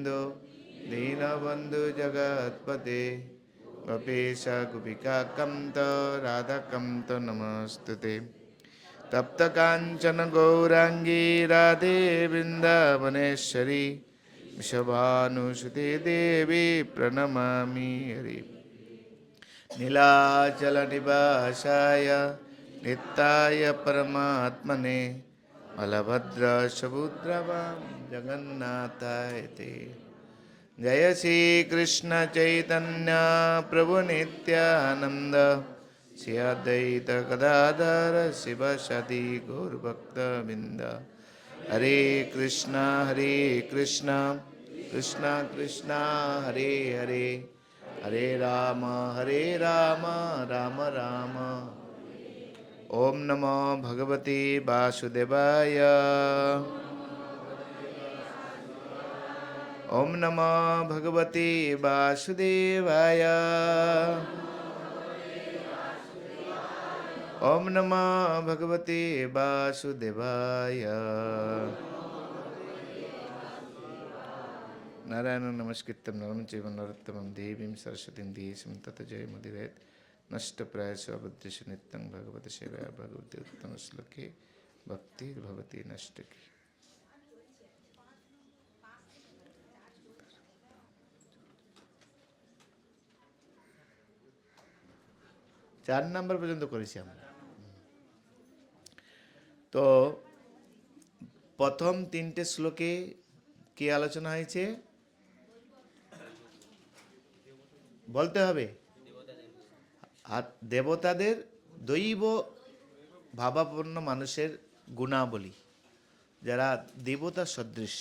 सिंधु दीनबंधु जगत्पते गोपेश गोपिका कांत राधा कांत नमस्तुते तप्त कांचन गौरांगी राधे वृंदावनेश्वरी वृषभानुसुते देवी प्रणमामि हरि नीलाचल निवासाय नित्याय परमात्मने बलभद्र सुभद्रवां जगन्नाथाय ते जय श्री कृष्ण चैतन्य प्रभु नित्यानंद श्री अद्वैत गदाधर शिव सदी गौरभक्तवृंद हरे कृष्णा कृष्ण कृष्णा हरे हरे हरे राम राम राम ओम नमो भगवते वासुदेवाय ओम नमो भगवते वासुदेवाय ओम नमो भगवते वासुदेवाय नारायण नमस्कृत्यं नरं चैव नरोत्तमं देवीं सरस्वतीं देशं तत जयमुदीरयेत् नष्टप्रायस्य अबुद्धेषु नित्यं भगवती सेवया भगवती उत्तमश्लोके भक्तिर्भवति नष्टकी। 4 নম্বর পর্যন্ত করেছি আমরা। তো প্রথম 3টে শ্লোকে কি আলোচনা হয়েছে বলতে হবে। আর দেবতাদের দৈব ভাবাপন্ন মানুষের গুণাবলী, যারা দেবতা সদৃশ,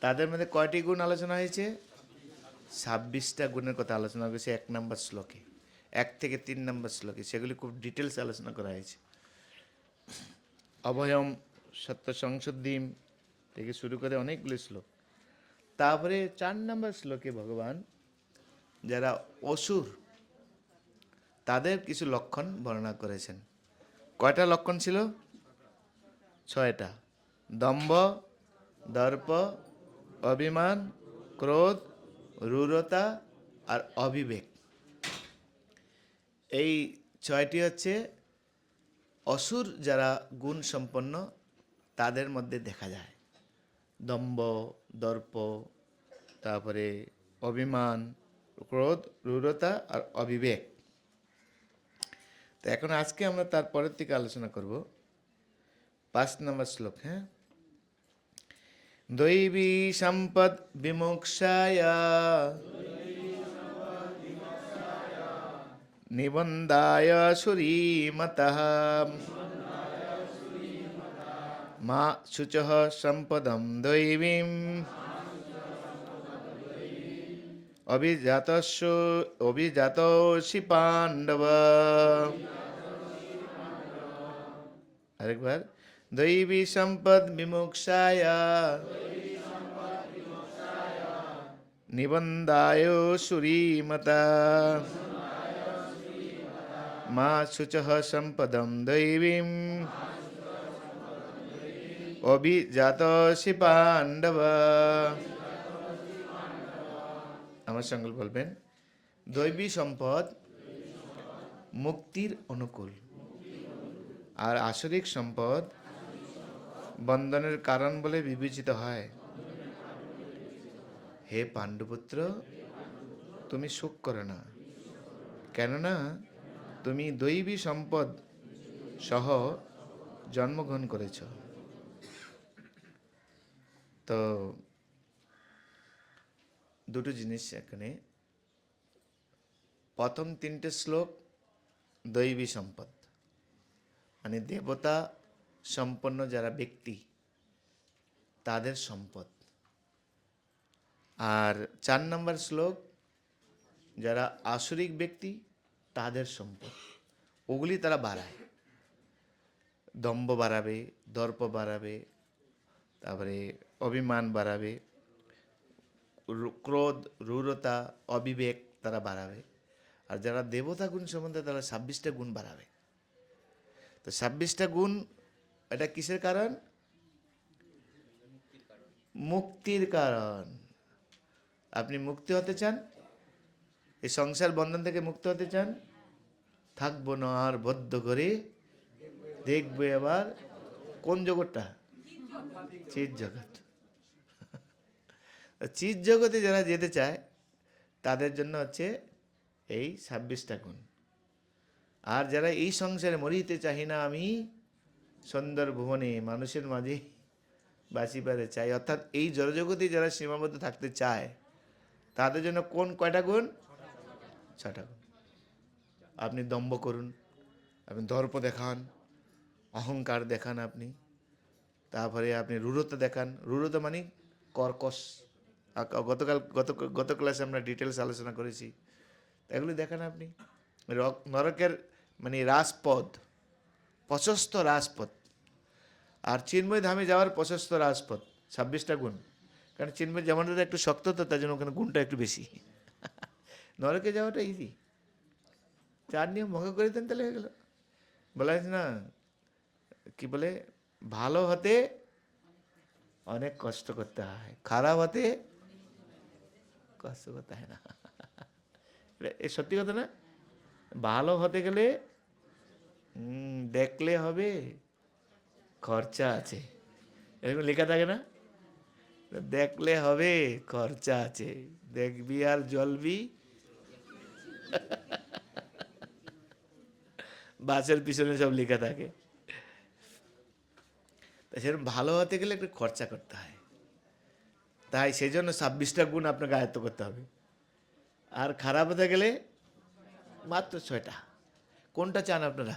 তাদের মধ্যে কয়টি গুণ আলোচনা হয়েছে? 26টা গুণের কথা আলোচনা করেছে 1 নম্বর শ্লোকে, 1 থেকে 3 নম্বর শ্লোকে। সেগুলি খুব ডিটেলস আলোচনা করা হয়েছে। অভয়ম সত্য সংশুদ্ধিম থেকে শুরু করে অনেকগুলি শ্লোক। তারপরে 4 নম্বর শ্লোকে ভগবান যারা অসুর, তাদের কিছু লক্ষণ বর্ণনা করেছেন। কয়টা লক্ষণ ছিল? 6টা। দম্ভ, দর্প, অভিমান, ক্রোধ, রূঢ়তা আর অবিবেক। এই 6টি হচ্ছে অসুর যারা গুণ সম্পন্ন তাদের মধ্যে দেখা যায়। দম্ভ, দর্প, তারপরে অভিমান, ক্রোধ, রূঢ়তা আর অবিবেক। তো এখন আজকে আমরা তার পরের থেকে আলোচনা করব 5 নম্বর শ্লোক। হ্যাঁ, দৈবী সম্পদ বিমোক্ষায় নিবন্ধায় সুরীমতঃ মা শুচঃ সম্পদম দৈবীম অভিজাতোসি পাণ্ডব। আরেকবার, দৈবী সম্পদ বিমোক্ষায় নিবন্ধায় সুরীমতঃ মা শুচঃ সম্পদম দৈবীম অভিজাতোসি পাণ্ডব। আমার সঙ্গে বলবেন, দৈবী সম্পদ মুক্তির অনুকূল, আর আসরিক সম্পদ বন্ধনের কারণ বলে বিবেচিত হয়। হে পাণ্ডুপুত্র, তুমি শোক করো না, কেননা তুমি দৈবী সম্পদ সহ জন্মগ্রহণ করেছ। তো দুটো জিনিস এখানে। প্রথম 3টে শ্লোক দৈবী সম্পদ, মানে দেবতা সম্পন্ন যারা ব্যক্তি তাদের সম্পদ। আর 4 নম্বর শ্লোক যারা আসরিক ব্যক্তি তাদের সম্পদ। ওগুলি তারা বাড়ায়, দম্ভ বাড়াবে, দর্প বাড়াবে, তারপরে অভিমান বাড়াবে, ক্রোধ, রূঢ়তা, অবিবেক তারা বাড়াবে। আর যারা দেবতা গুণ সম্বন্ধে তারা 26টা গুণ বাড়াবে। তো 26টা গুণ, এটা কিসের কারণ? মুক্তির কারণ। আপনি মুক্তি হতে চান, এই সংসার বন্ধন থেকে মুক্ত হতে চান, থাকবো না আর বদ্ধ করে, দেখবে আবার কোন জগৎটা? চিৎ জগৎ। চিৎ জগতে যারা যেতে চায় তাদের জন্য হচ্ছে এই 26টা গুণ। আর যারা এই সংসারে মরিতে চাহি না আমি, সুন্দর ভুবনে মানুষের মাঝে বাঁচিবারে চাই, অর্থাৎ এই জড়জগতে যারা সীমাবদ্ধ থাকতে চায় তাদের জন্য কোন কয়টা গুণ? 6টা গুণ। আপনি দম্ভ করুন, আপনি দর্প দেখান, অহংকার দেখান, আপনি তারপরে আপনি রূঢ়তা দেখান। রূঢ়তা মানে কর্কশ। গত ক্লাসে আমরা ডিটেলস আলোচনা করেছি। এগুলি দেখান আপনি। নরকের মানে রাজপথ, প্রশস্ত রাজপথ, আর চিন্ময় ধামে যাওয়ার প্রশস্ত রাজপথ, 26টা গুণ। কারণ চিন্ময় যেমনটা একটু শক্ত, তো তার জন্য ওখানে গুণটা একটু বেশি। নরকে যাওয়াটা ইজি, 4 নিয়ম ভঙ্গ করে দেন তাহলে হয়ে গেল। বলা হয়েছে না, কি বলে, ভালো হতে অনেক কষ্ট করতে হয়, খারাপ হতে কষ্ট করতে হয় না। এ সত্যি কথা না? ভালো হতে গেলে দেখলে হবে, খরচা আছে, এরকম লেখা থাকে না? দেখলে হবে, খরচা আছে, দেখবি আর জ্বলবি, বাসের পিছনে সব লেখা থাকে। সেরকম ভালো হতে গেলে একটু খরচা করতে হয়, তাই সেই জন্য 26টা গুণ আপনাকে আয়ত্ত করতে হবে। আর খারাপ হতে গেলে মাত্র 6টা। কোনটা চান আপনারা?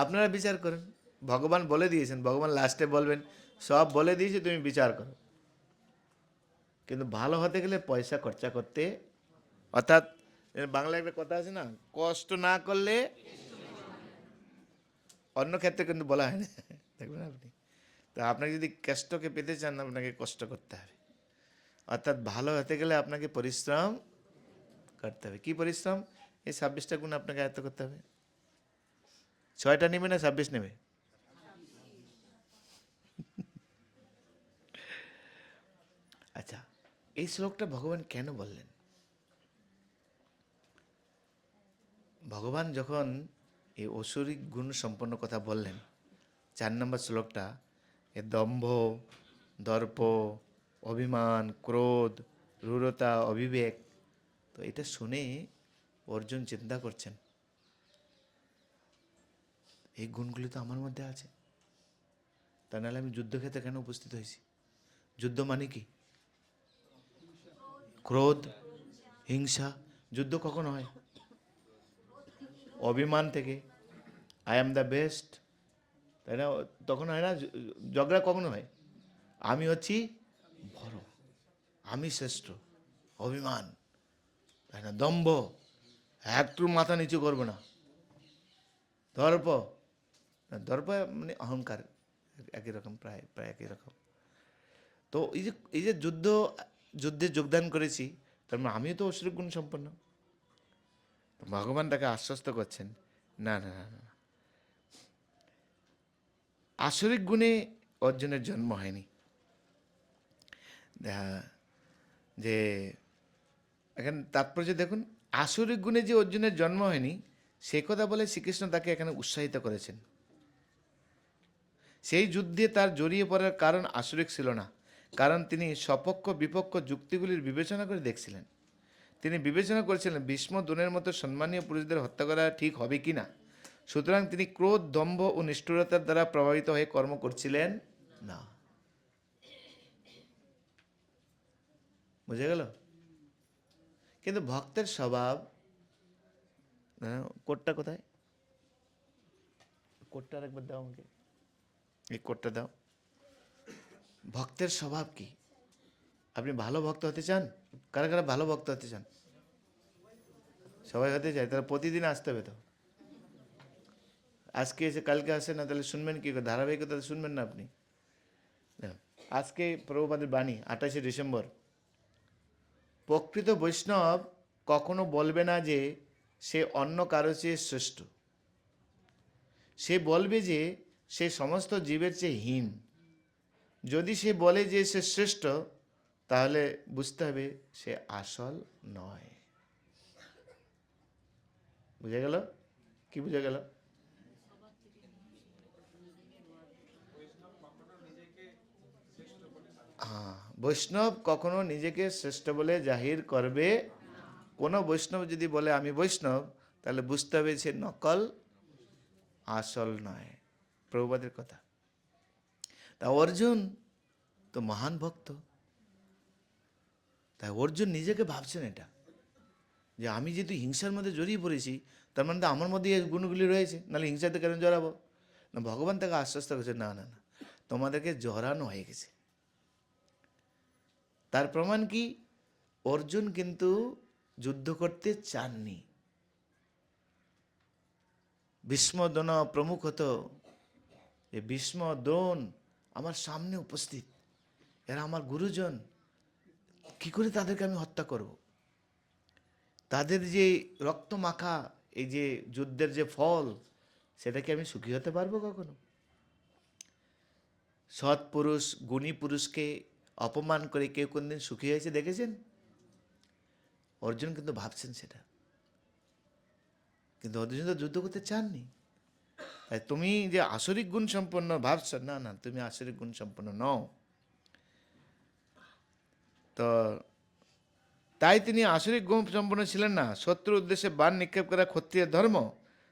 আপনারা বিচার করেন। ভগবান বলে দিয়েছেন, ভগবান লাস্টে বলবেন সব বলে দিয়েছি, তুমি বিচার করো। কিন্তু ভালো হতে গেলে পয়সা খরচা করতে, অর্থাৎ বাংলায় একটা কথা আছে না, কষ্ট না করলে, অন্য ক্ষেত্রে কিন্তু বলা হয় না, দেখবেন আপনি। তো আপনাকে যদি কষ্টকে পেতে চান, আপনাকে কষ্ট করতে হবে। অর্থাৎ ভালো হতে গেলে আপনাকে পরিশ্রম করতে হবে। কি পরিশ্রম? এই 26টা গুণ আপনাকে আয়ত্ত করতে হবে। 6টা নেবে না 26 নেবে? আচ্ছা, এই শ্লোকটা ভগবান কেন বললেন? ভগবান যখন এই ঐশ্বরিক গুণ সম্পন্ন কথা বললেন, 4 নম্বর শ্লোকটা, এ দম্ভ, দর্প, অভিমান, ক্রোধ, রূঢ়তা, অবিবেক, তো এটা শুনে অর্জুন চিন্তা করছেন, এই গুণগুলি তো আমার মধ্যে আছে, তা নাহলে আমি যুদ্ধক্ষেত্রে কেন উপস্থিত হয়েছি? যুদ্ধ মানে কি? ক্রোধ, হিংসা। যুদ্ধ কখন হয়? অভিমান থেকে, আই অ্যাম দ্য বেস্ট, তাই না? তখন হয় না? ঝগড়া কখন হয়? আমি হচ্ছি বড়, আমি শ্রেষ্ঠ, অভিমান, তাই না? দম্ভ, একটু মাথা নিচু করবে না। দর্প, দর্প মানে অহংকার, একই রকম, প্রায় প্রায় একই রকম। তো এই যে যুদ্ধে যোগদান করেছি, তার মানে আমিও তো ঐশ্বরিক গুণ সম্পন্ন। ভগবান তাকে আশ্বস্ত করছেন, না না না না, আসরিক গুণে অর্জুনের জন্ম হয়নি। যে এখানে তাৎপর্য দেখুন, আসরিক গুণে যে অর্জুনের জন্ম হয়নি সে কথা বলে শ্রীকৃষ্ণ তাকে এখানে উৎসাহিত করেছেন। সেই যুদ্ধে তার জড়িয়ে পড়ার কারণ আসরিক ছিল না, কারণ তিনি সপক্ষ বিপক্ষ যুক্তিগুলির বিবেচনা করে দেখছিলেন। তিনি বিবেচনা করেছিলেন ভীষ্ম, দ্রোণের মতো সম্মানীয় পুরুষদের হত্যা করা ঠিক হবে কি না। সুতরাং তিনি ক্রোধ, দম্ভ ও নিষ্ঠুরতার দ্বারা প্রভাবিত হয়ে কর্ম করছিলেন না। বুঝে গেল? কিন্তু ভক্তের স্বভাব, কোটটা কোথায়? কোটটা একবার দাও আমাকে, এই কোটটা দাও। ভক্তের স্বভাব কি? আপনি ভালো ভক্ত হতে চান? কারা কারা ভালো ভক্ত হতে চান? সবাই হতে চায়, তাহলে প্রতিদিন আসতে হবে। তো আজকে এসে কালকে আসে না, তাহলে শুনবেন কি করে? ধারাবাহিকতা শুনবেন না আপনি। আজকে প্রভুপাদের বাণী, 28শে ডিসেম্বর। প্রকৃত বৈষ্ণব কখনো বলবে না যে সে অন্য কারো চেয়ে শ্রেষ্ঠ। সে বলবে যে সে সমস্ত জীবের চেয়ে হীন। যদি সে বলে যে সে শ্রেষ্ঠ, তাহলে বুঝতে হবে সে আসল নয়। বুঝে গেল? কি বুঝে গেল? হ্যাঁ, বৈষ্ণব কখনো নিজেকে শ্রেষ্ঠ বলে জাহির করবে। কোনো বৈষ্ণব যদি বলে আমি বৈষ্ণব, তাহলে বুঝতে হবে সে নকল, আসল নয়। প্রভুপাদের কথা। তা অর্জুন তো মহান ভক্ত, তাই অর্জুন নিজেকে ভাবছেন এটা, যে আমি যেহেতু হিংসার মধ্যে জড়িয়ে পড়েছি, তার মানে তো আমার মধ্যে এই গুণগুলি রয়েছে, নাহলে হিংসাতে কেন জড়াবো? না, ভগবান তাকে আশ্বস্ত করছে, না না না, তোমাদেরকে জড়ানো হয়ে গেছে। তার প্রমাণ কি? অর্জুন কিন্তু যুদ্ধ করতে চাননি। ভীষ্ম, দ্রোণ প্রমুখ হতো, যে ভীষ্ম, দ্রোণ আমার সামনে উপস্থিত, এরা আমার গুরুজন, কি করে তাদেরকে আমি হত্যা করব? তাদের যে রক্ত মাখা এই যে যুদ্ধের যে ফল, সেটাকে আমি সুখী হতে পারবো কখনো? সৎ পুরুষ, গুণী পুরুষকে অপমান করে কেউ কোনদিন সুখী হয়েছে দেখেছেন? অর্জুন কিন্তু ভাবছেন সেটা, কিন্তু অর্জুন তো যুদ্ধ করতে চাননি। তাই তুমি যে আসরিক গুণ সম্পন্ন ভাবছ, না না, তুমি আসরিক গুণ সম্পন্ন নও। তো তাই তিনি আসরিক গুণ সম্পন্ন ছিলেন না। শত্রুর উদ্দেশ্যে বাণ নিক্ষেপ করা ক্ষত্রিয় ধর্ম,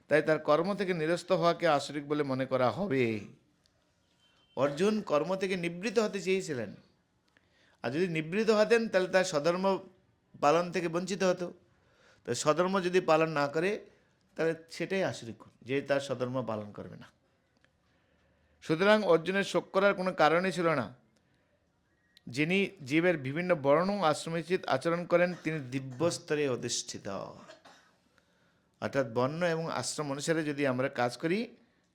তাই তার কর্ম থেকে নিরস্ত হওয়াকে আসরিক বলে মনে করা হবে। অর্জুন কর্ম থেকে নিবৃত্ত হতে চেয়েছিলেন, আর যদি নিবৃত্ত হতেন তাহলে তার স্বধর্ম পালন থেকে বঞ্চিত হতো। তো স্বধর্ম যদি পালন না করে, তাহলে সেটাই আসরিক গুণ, যে তার স্বধর্ম পালন করবে না। সুতরাং অর্জুনের শোক করার কোনো কারণই ছিল না। যিনি জীবের বিভিন্ন বর্ণ আশ্রমোচিত আচরণ করেন, তিনি দিব্য স্তরে অধিষ্ঠিত। অর্থাৎ বর্ণ এবং আশ্রম অনুসারে যদি আমরা কাজ করি,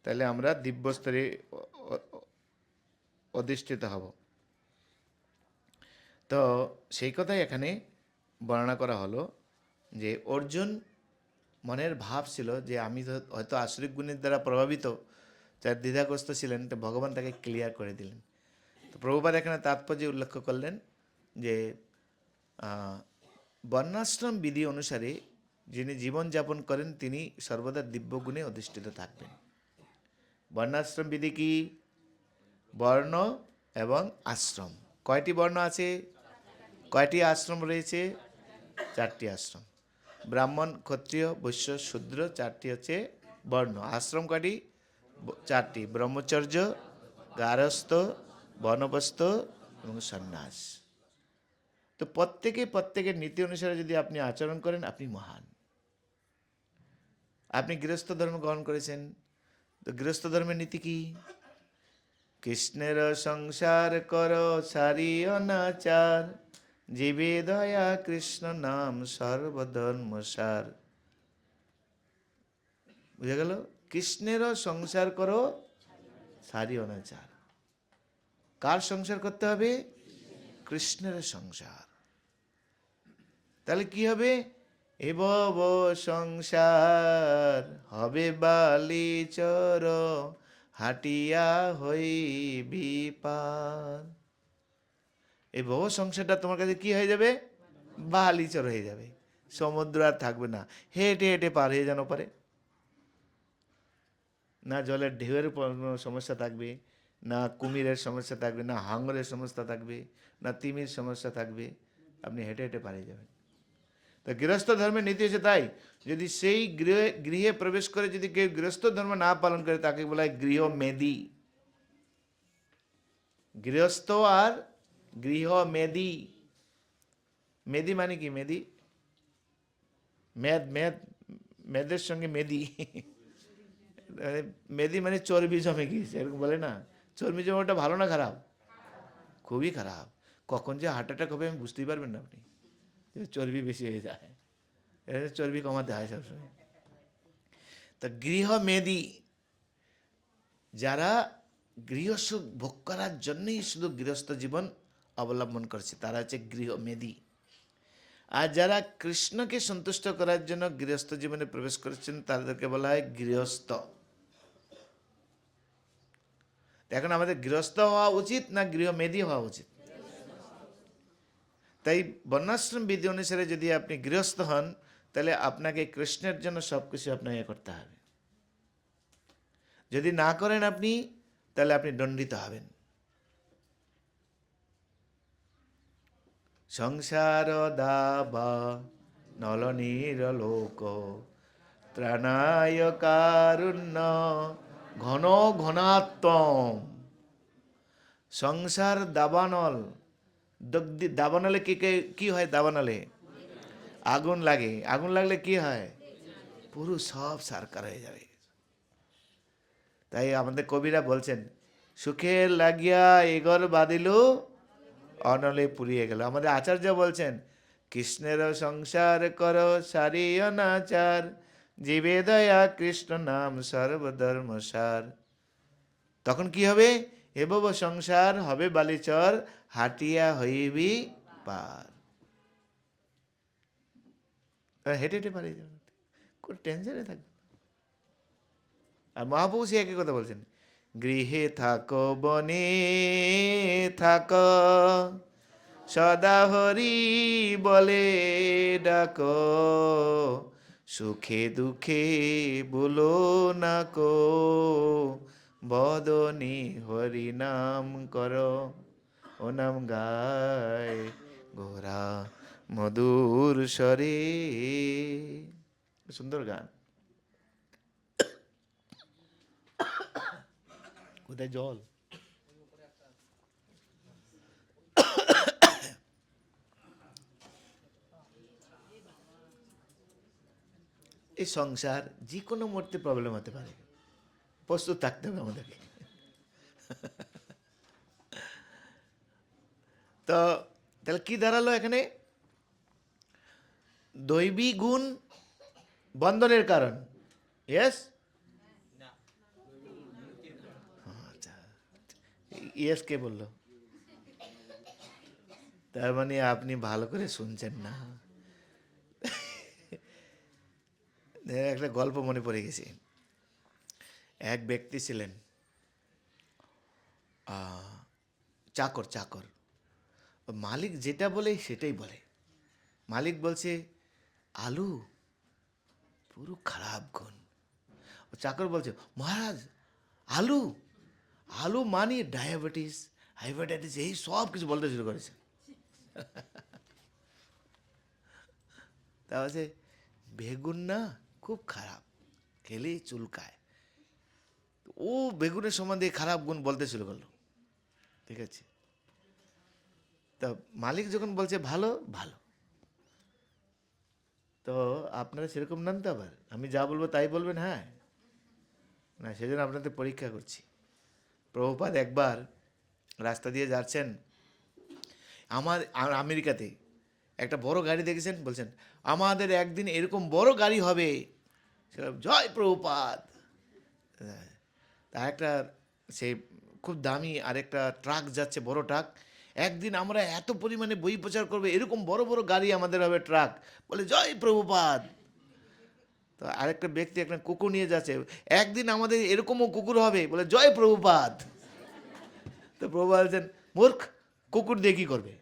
তাহলে আমরা দিব্য স্তরে অধিষ্ঠিত হব। তো সেই কথাই এখানে বর্ণনা করা হলো, যে অর্জুন মনের ভাব ছিল যে আমি তো হয়তো আসরিক গুণের দ্বারা প্রভাবিত, যার দ্বিধাগ্রস্ত ছিলেন, তো ভগবান তাকে ক্লিয়ার করে দিলেন। তো প্রভুপাদ এখানে তাৎপর্য উল্লেখ করলেন যে বর্ণাশ্রম বিধি অনুসারে যিনি জীবনযাপন করেন, তিনি সর্বদা দিব্যগুণে অধিষ্ঠিত থাকবেন। বর্ণাশ্রম বিধি কি? বর্ণ এবং আশ্রম। কয়টি বর্ণ আছে? কয়টি আশ্রম রয়েছে? 4টি আশ্রম। ব্রাহ্মণ, ক্ষত্রিয়, বৈশ্য, শূদ্র, 4টি হচ্ছে বর্ণ। আশ্রম কয়টি? 4টি। ব্রহ্মচর্য, গারস্থ, বনপ্রস্থ এবং সন্ন্যাস। তো প্রত্যেকের নীতি অনুসারে যদি আপনি আচরণ করেন, আপনি মহান। আপনি গৃহস্থ ধর্ম গ্রহণ করেছেন, তো গৃহস্থ ধর্মের নীতি কি? কৃষ্ণের সংসার কর সারি অনাচার, জীবে দয়া কৃষ্ণ নাম সর্বধর্ম সার। বুঝে গেল? কৃষ্ণের সংসার করো সারি অনাচার। কার সংসার করতে হবে? কৃষ্ণের সংসার। তাহলে কি হবে? এব সংসার হবে বালি চর, হাটিয়া হইবি পার। এই ভব সংসারটা তোমার কাছে কি হয়ে যাবে? বালিচর হয়ে যাবে। সমুদ্র আর থাকবে না, হেঁটে হেঁটে পার হয়ে যেন পারে। না জলের ঢেউয়ের কোনো সমস্যা থাকবে, না কুমিরের সমস্যা থাকবে, না হাঙরের সমস্যা থাকবে, না তিমির সমস্যা থাকবে। আপনি হেঁটে হেঁটে পালিয়ে যাবেন। তো গৃহস্থ ধর্মের নীতি হচ্ছে তাই। যদি সেই গৃহে প্রবেশ করে যদি কেউ গৃহস্থ ধর্ম না পালন করে, তাকে বলা হয় গৃহমেদী। গৃহস্থ আর গৃহমেদী। মেদি মানে কি? মেদি মেদ, মেদের সঙ্গে মেদি। মেদি মানে চর্বি জমে গিয়েছে, এরকম বলে না? চর্বি জমাটা ভালো না খারাপ? খুবই খারাপ। কখন যে হার্ট অ্যাটাক হবে আমি বুঝতেই পারবেন না আপনি, চর্বি বেশি হয়ে যায়। চর্বি কমাতে হয় সবসময়। তা গৃহমেদী, যারা গৃহসুখ ভোগ করার জন্যই শুধু গৃহস্থ জীবন অবলম্বন করছে, তারা হচ্ছে গৃহমেদী। আর যারা কৃষ্ণকে সন্তুষ্ট করার জন্য গৃহস্থ জীবনে প্রবেশ করেছেন, তাদেরকে বলা হয় গৃহস্থ। এখন আমাদের গৃহস্থ হওয়া উচিত না গৃহমেধী হওয়া উচিত? তাই বর্ণাশ্রম বিধি অনুসারে যদি আপনি গৃহস্থ হন, তাহলে আপনাকে কৃষ্ণের জন্য সব কিছু আপনাকে করতে হবে। যদি না করেন আপনি, তাহলে আপনি দণ্ডিত হবেন। সংসার দাবা নলনীর লোক ত্রাণায় কারুণ্য ঘন ঘনাত্ম। সংসার দাবানল, দাবানলে কি হয়? দাবানলে আগুন লাগে, আগুন লাগলে কি হয়? পুরো সব সারকার হয়ে যাবে। তাই আমাদের কবিরা বলছেন, সুখের লাগিয়া এগর বাদিল অনলে পুড়িয়ে গেল। আমাদের আচার্য বলছেন, কৃষ্ণের সংসার কর সারিয় নাচার, জীবে দয়া কৃষ্ণ নাম সর্বধর্ম সার। তখন কি হবে? এবব সংসার হবে বালিচর, হাটিয়া হইবি পার। হেঁটে হেঁটে পালিয়ে যাবে, কোন টেনশনে থাকবে। আর মহাপ্রভু সে একই কথা বলছেন, গৃহে থাকো বনে থাকো, সদা হরি বলে ডাকো, সুখে দুঃখে বলো না কো, বদনে হরি নাম করো, ও নাম গায় গোরা মধুর স্বরে। সুন্দর গান। কোথায় জল? এই সংসার যে কোনো মুহূর্তে প্রবলেম হতে পারে, প্রস্তুত থাকতে হবে আমাদেরকে। তো তাহলে কি দাঁড়ালো এখানে? দৈবী গুণ বন্ধনের কারণ। ইয়েস, আচ্ছা, ইয়েস কে বললো? তার মানে আপনি ভালো করে শুনছেন না। একটা গল্প মনে পড়ে গেছে। এক ব্যক্তি ছিলেন চাকর, চাকর। মালিক যেটা বলে সেটাই বলে। মালিক বলছে আলু, পুরো খারাপ গুণ। চাকর বলছে মহারাজ আলু, আলু মানে ডায়াবেটিস, হাইপাটাইটিস, এই সব কিছু বলতে শুরু করেছে। তা বলছে বেগুন না খুব খারাপ, খেলেই চুলকায়। ও বেগুনের সম্বন্ধে খারাপ গুণ বলতে শুরু করলো। ঠিক আছে, তা মালিক যখন বলছে ভালো ভালো, তো আপনারা সেরকম নেন তো, আবার আমি যা বলবো তাই বলবেন? হ্যাঁ না, সেজন্য আপনাদের পরীক্ষা করছি। প্রভুপাদ একবার রাস্তা দিয়ে যাচ্ছেন আমেরিকাতে, একটা বড় গাড়ি দেখেছেন, বলছেন আমাদের একদিন এরকম বড় গাড়ি হবে। জয় প্রভুপাদ। তা একটা সে খুব দামি আরেকটা ট্রাক যাচ্ছে, বড় ট্রাক। একদিন আমরা এত পরিমাণে বই প্রচার করবো, এরকম বড় বড় গাড়ি আমাদের হবে, ট্রাক। বলে জয় প্রভুপাদ। তো আরেকটা ব্যক্তি একটা কুকুর নিয়ে যাচ্ছে, একদিন আমাদের এরকমও কুকুর হবে, বলে জয় প্রভুপাদ। তো প্রভুপাদ বলছেন মূর্খ, কুকুর দিয়ে কি করবে?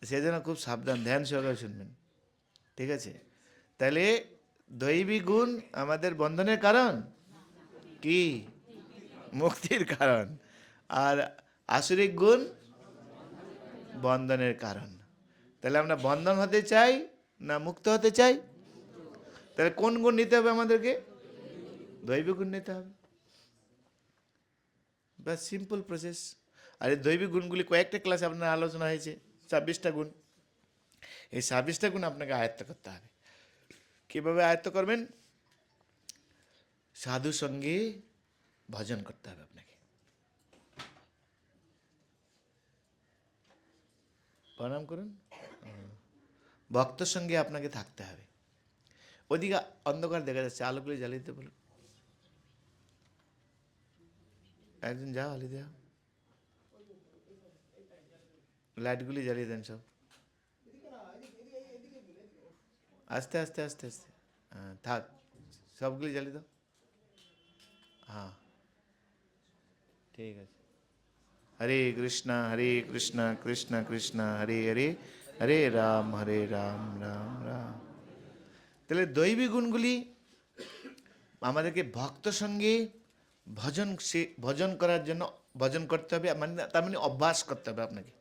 সেজন্য খুব সাবধান, ধ্যান সহকারে শুনবেন। ঠিক আছে, তাহলে দৈবিক গুণ আমাদের বন্ধনের কারণ কি? মুক্তির কারণ। আর আসরিক গুণ বন্ধনের কারণ। তাহলে আমরা বন্ধন হতে চাই না মুক্ত হতে চাই? তাহলে কোন গুণ নিতে হবে আমাদেরকে? দৈবিক গুণ নিতে হবে। ব্যাস, সিম্পল প্রসেস। আর এই দৈবিক গুণগুলি কয়েকটা ক্লাসে আপনার আলোচনা হয়েছে, 26টা গুণ। এই 26টা গুণ আপনাকে আয়ত্ত করতে হবে। কীভাবে আয়ত্ত করবেন? সাধু সঙ্গে ভজন করতে হবে আপনাকে। প্রণাম করুন। ভক্তর সঙ্গে আপনাকে থাকতে হবে। ওদিকে অন্ধকার দেখা যাচ্ছে, আলোগুলি জ্বালিয়ে দিতে বলুন। একজন যাও, আলি দেও, লাইটগুলি জ্বালিয়ে দেন সব। আস্তে আস্তে আস্তে আস্তে, হ্যাঁ থাক, সবগুলি জ্বালিয়ে দাও। হ্যাঁ, ঠিক আছে। হরে কৃষ্ণ কৃষ্ণ কৃষ্ণ হরে হরে, হরে রাম রাম রাম। তাহলে দৈবী গুণগুলি আমাদেরকে ভক্ত সঙ্গে ভজন করার জন্য ভজন করতে হবে, মানে তার মানে অভ্যাস করতে হবে আপনাকে।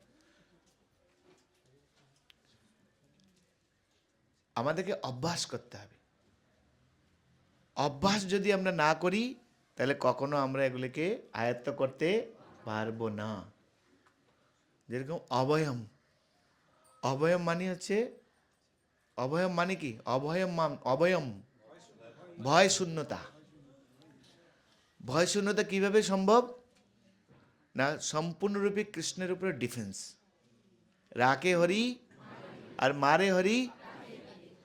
আমাদেরকে অভ্যাস করতে হবে। অভ্যাস যদি আমরা না করি তাহলে কখনো আমরা এগুলিকে আয়ত্ত করতে পারবো না। যেরকম অভয়ম, অভয়ম মানে হচ্ছে, অভয়ম মানে কি? অভয়ম ভয় শূন্যতা। ভয় শূন্যতা কিভাবে সম্ভব? না, সম্পূর্ণরূপে কৃষ্ণের উপরে ডিফেন্স, রাকে হরি আর মারে হরি,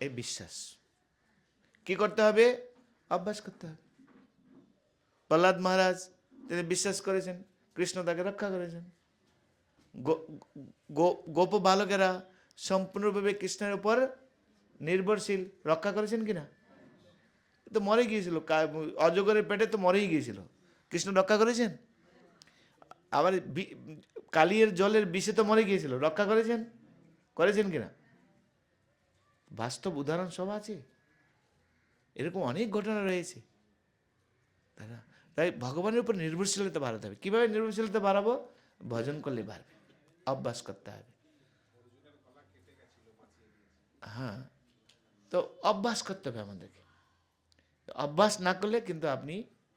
এই বিশ্বাস। কি করতে হবে? অভ্যাস করতে হবে। প্রহ্লাদ মহারাজ তিনি বিশ্বাস করেছেন, কৃষ্ণ তাকে রক্ষা করেছেন। গোপ বালকেরা সম্পূর্ণভাবে কৃষ্ণের উপর নির্ভরশীল, রক্ষা করেছেন কিনা? তো মরে গিয়েছিল, অজগরের পেটে তো মরেই গিয়েছিল, কৃষ্ণ রক্ষা করেছেন। আবার কালিয়ের জলের বিষে তো মরে গিয়েছিল, রক্ষা করেছেন, করেছেন কিনা? বাস্তব উদাহরণ সব আছে, এরকম অনেক ঘটনা রয়েছে, তাই না? তাই ভগবানের উপর নির্ভরশীলতা বাড়াতে হবে। কীভাবে নির্ভরশীলতা বাড়াবো? ভজন করলে বাড়বে, অভ্যাস করতে হবে। হ্যাঁ, তো অভ্যাস করতে হবে আমাদেরকে। অভ্যাস না করলে কিন্তু আপনি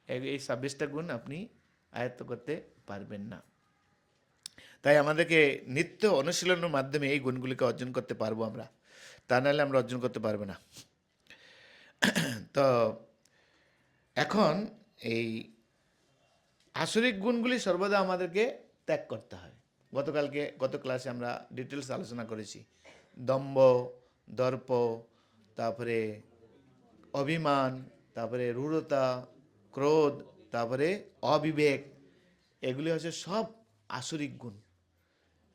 এই 26টা গুণ আপনি আয়ত্ত করতে পারবেন না। তাই আমাদেরকে নিত্য অনুশীলনের মাধ্যমে এই গুণগুলিকে অর্জন করতে পারবো আমরা, তা নাহলে আমরা অর্জন করতে পারবো না। তো এখন এই আসরিক গুণগুলি সর্বদা আমাদেরকে ত্যাগ করতে হয়। গত ক্লাসে আমরা ডিটেলস আলোচনা করেছি। দম্ভ, দর্প, তারপরে অভিমান, তারপরে রূঢ়তা, ক্রোধ, তারপরে অবিবেক, এগুলি হচ্ছে সব আসরিক গুণ।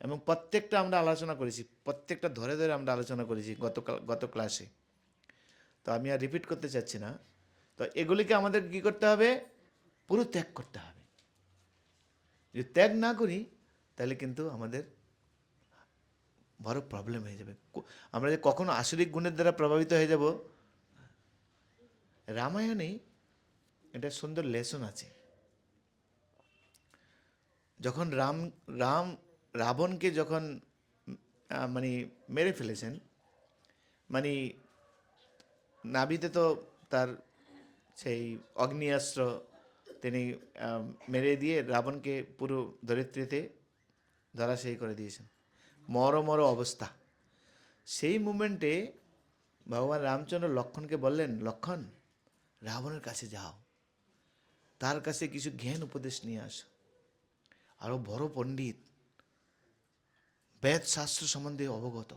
এবং প্রত্যেকটা আমরা আলোচনা করেছি, প্রত্যেকটা ধরে ধরে আমরা আলোচনা করেছি গত ক্লাসে। তো আমি আর রিপিট করতে চাচ্ছি না। তো এগুলিকে আমাদের কী করতে হবে? পুরো ত্যাগ করতে হবে। যদি ত্যাগ না করি তাহলে কিন্তু আমাদের বড় প্রবলেম হয়ে যাবে। আমরা যে কখনো আসরিক গুণের দ্বারা প্রভাবিত হয়ে যাব। রামায়ণে একটা সুন্দর লেসন আছে। যখন রাবণকে যখন মানে মেরে ফেলেছেন, মানে নাভিতে তো তার সেই অগ্নিয়াস্ত্র তিনি মেরে দিয়ে রাবণকে পুরো ধরিত্রীতে ধরাশায়ী করে দিয়েছেন, মর অবস্থা। সেই মুমেন্টে ভগবান রামচন্দ্র লক্ষ্মণকে বললেন, লক্ষ্মণ, রাবণের কাছে যাও, তার কাছে কিছু জ্ঞান উপদেশ নিয়ে আসো। আরও বড় পণ্ডিত, বেদ শাস্ত্র সম্বন্ধে অবগত,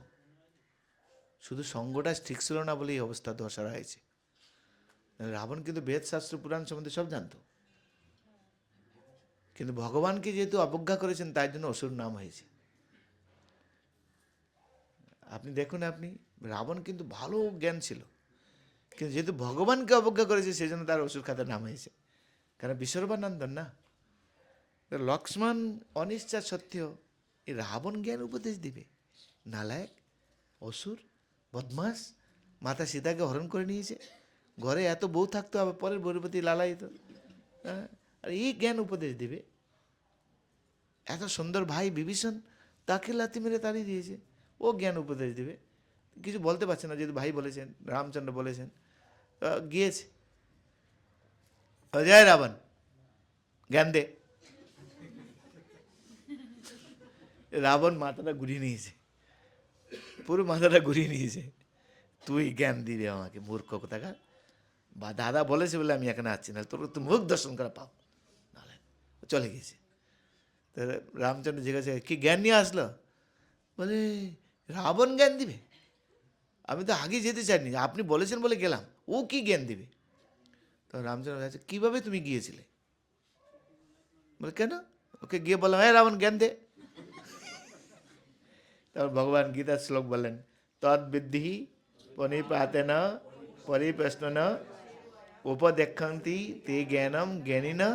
শুধু সঙ্গটা ঠিক ছিল না বলে এই অবস্থা দশা হয়েছে। রাবণ কিন্তু বেদ শাস্ত্র পুরাণ সম্বন্ধে সব জানত, কিন্তু ভগবানকে যেহেতু অবজ্ঞা করেছেন তাই জন্য অসুর নাম হয়েছে। আপনি দেখুন, রাবণ কিন্তু ভালো জ্ঞান ছিল, কিন্তু যেহেতু ভগবানকে অবজ্ঞা করেছে সেই জন্য তার অসুর খাতার নাম হয়েছে। কারণ বিশ্বরূপানন্দন না। লক্ষ্মণ অনিচ্ছা সত্ত্বেও এই রাবণ জ্ঞান উপদেশ দিবে? নালায়ক, অসুর, বদমাস, মাতা সীতাকে হরণ করে নিয়েছে, ঘরে এত বউ থাকতো, আবার পরের বউর প্রতি লালায়িত, হ্যাঁ, আর এই জ্ঞান উপদেশ দিবে? এত সুন্দর ভাই বিভীষণ, তাকে লাথি মেরে তাড়িয়ে দিয়েছে, ও জ্ঞান উপদেশ দিবে? কিছু বলতে পারছে না, যেহেতু ভাই বলেছেন, রামচন্দ্র বলেছেন, গিয়েছে, জয় রাবণ, জ্ঞান দে। রাবণ মাথাটা ঘুরিয়ে নিয়েছে, পুরো মাথাটা ঘুরিয়ে নিয়েছে, তুই জ্ঞান দিবি আমাকে, মূর্খ কোথাকার, বা দাদা বলেছে বলে আমি এখানে আসছি, না তোর তো মুখ দর্শন করা পাও, নাহলে চলে গেছে। তো রামচন্দ্র জিজ্ঞাসা, কি জ্ঞান নিয়ে আসলো? বলে, রাবণ জ্ঞান দিবে? আমি তো আগে যেতে চাইনি, আপনি বলেছেন বলে গেলাম, ও কি জ্ঞান দিবে? তো রামচন্দ্র কাছে, কীভাবে তুমি গিয়েছিলে? বলে, কেন? ওকে গিয়ে বললাম, হ্যাঁ রাবণ জ্ঞান দে। তারপর ভগবান গীতার শ্লোক বললেন, তদ্বিদ্ধি পরিপাতেন পরিপ্রশ্ন উপদেক্ষন্তি তে জ্ঞানম জ্ঞানিনা।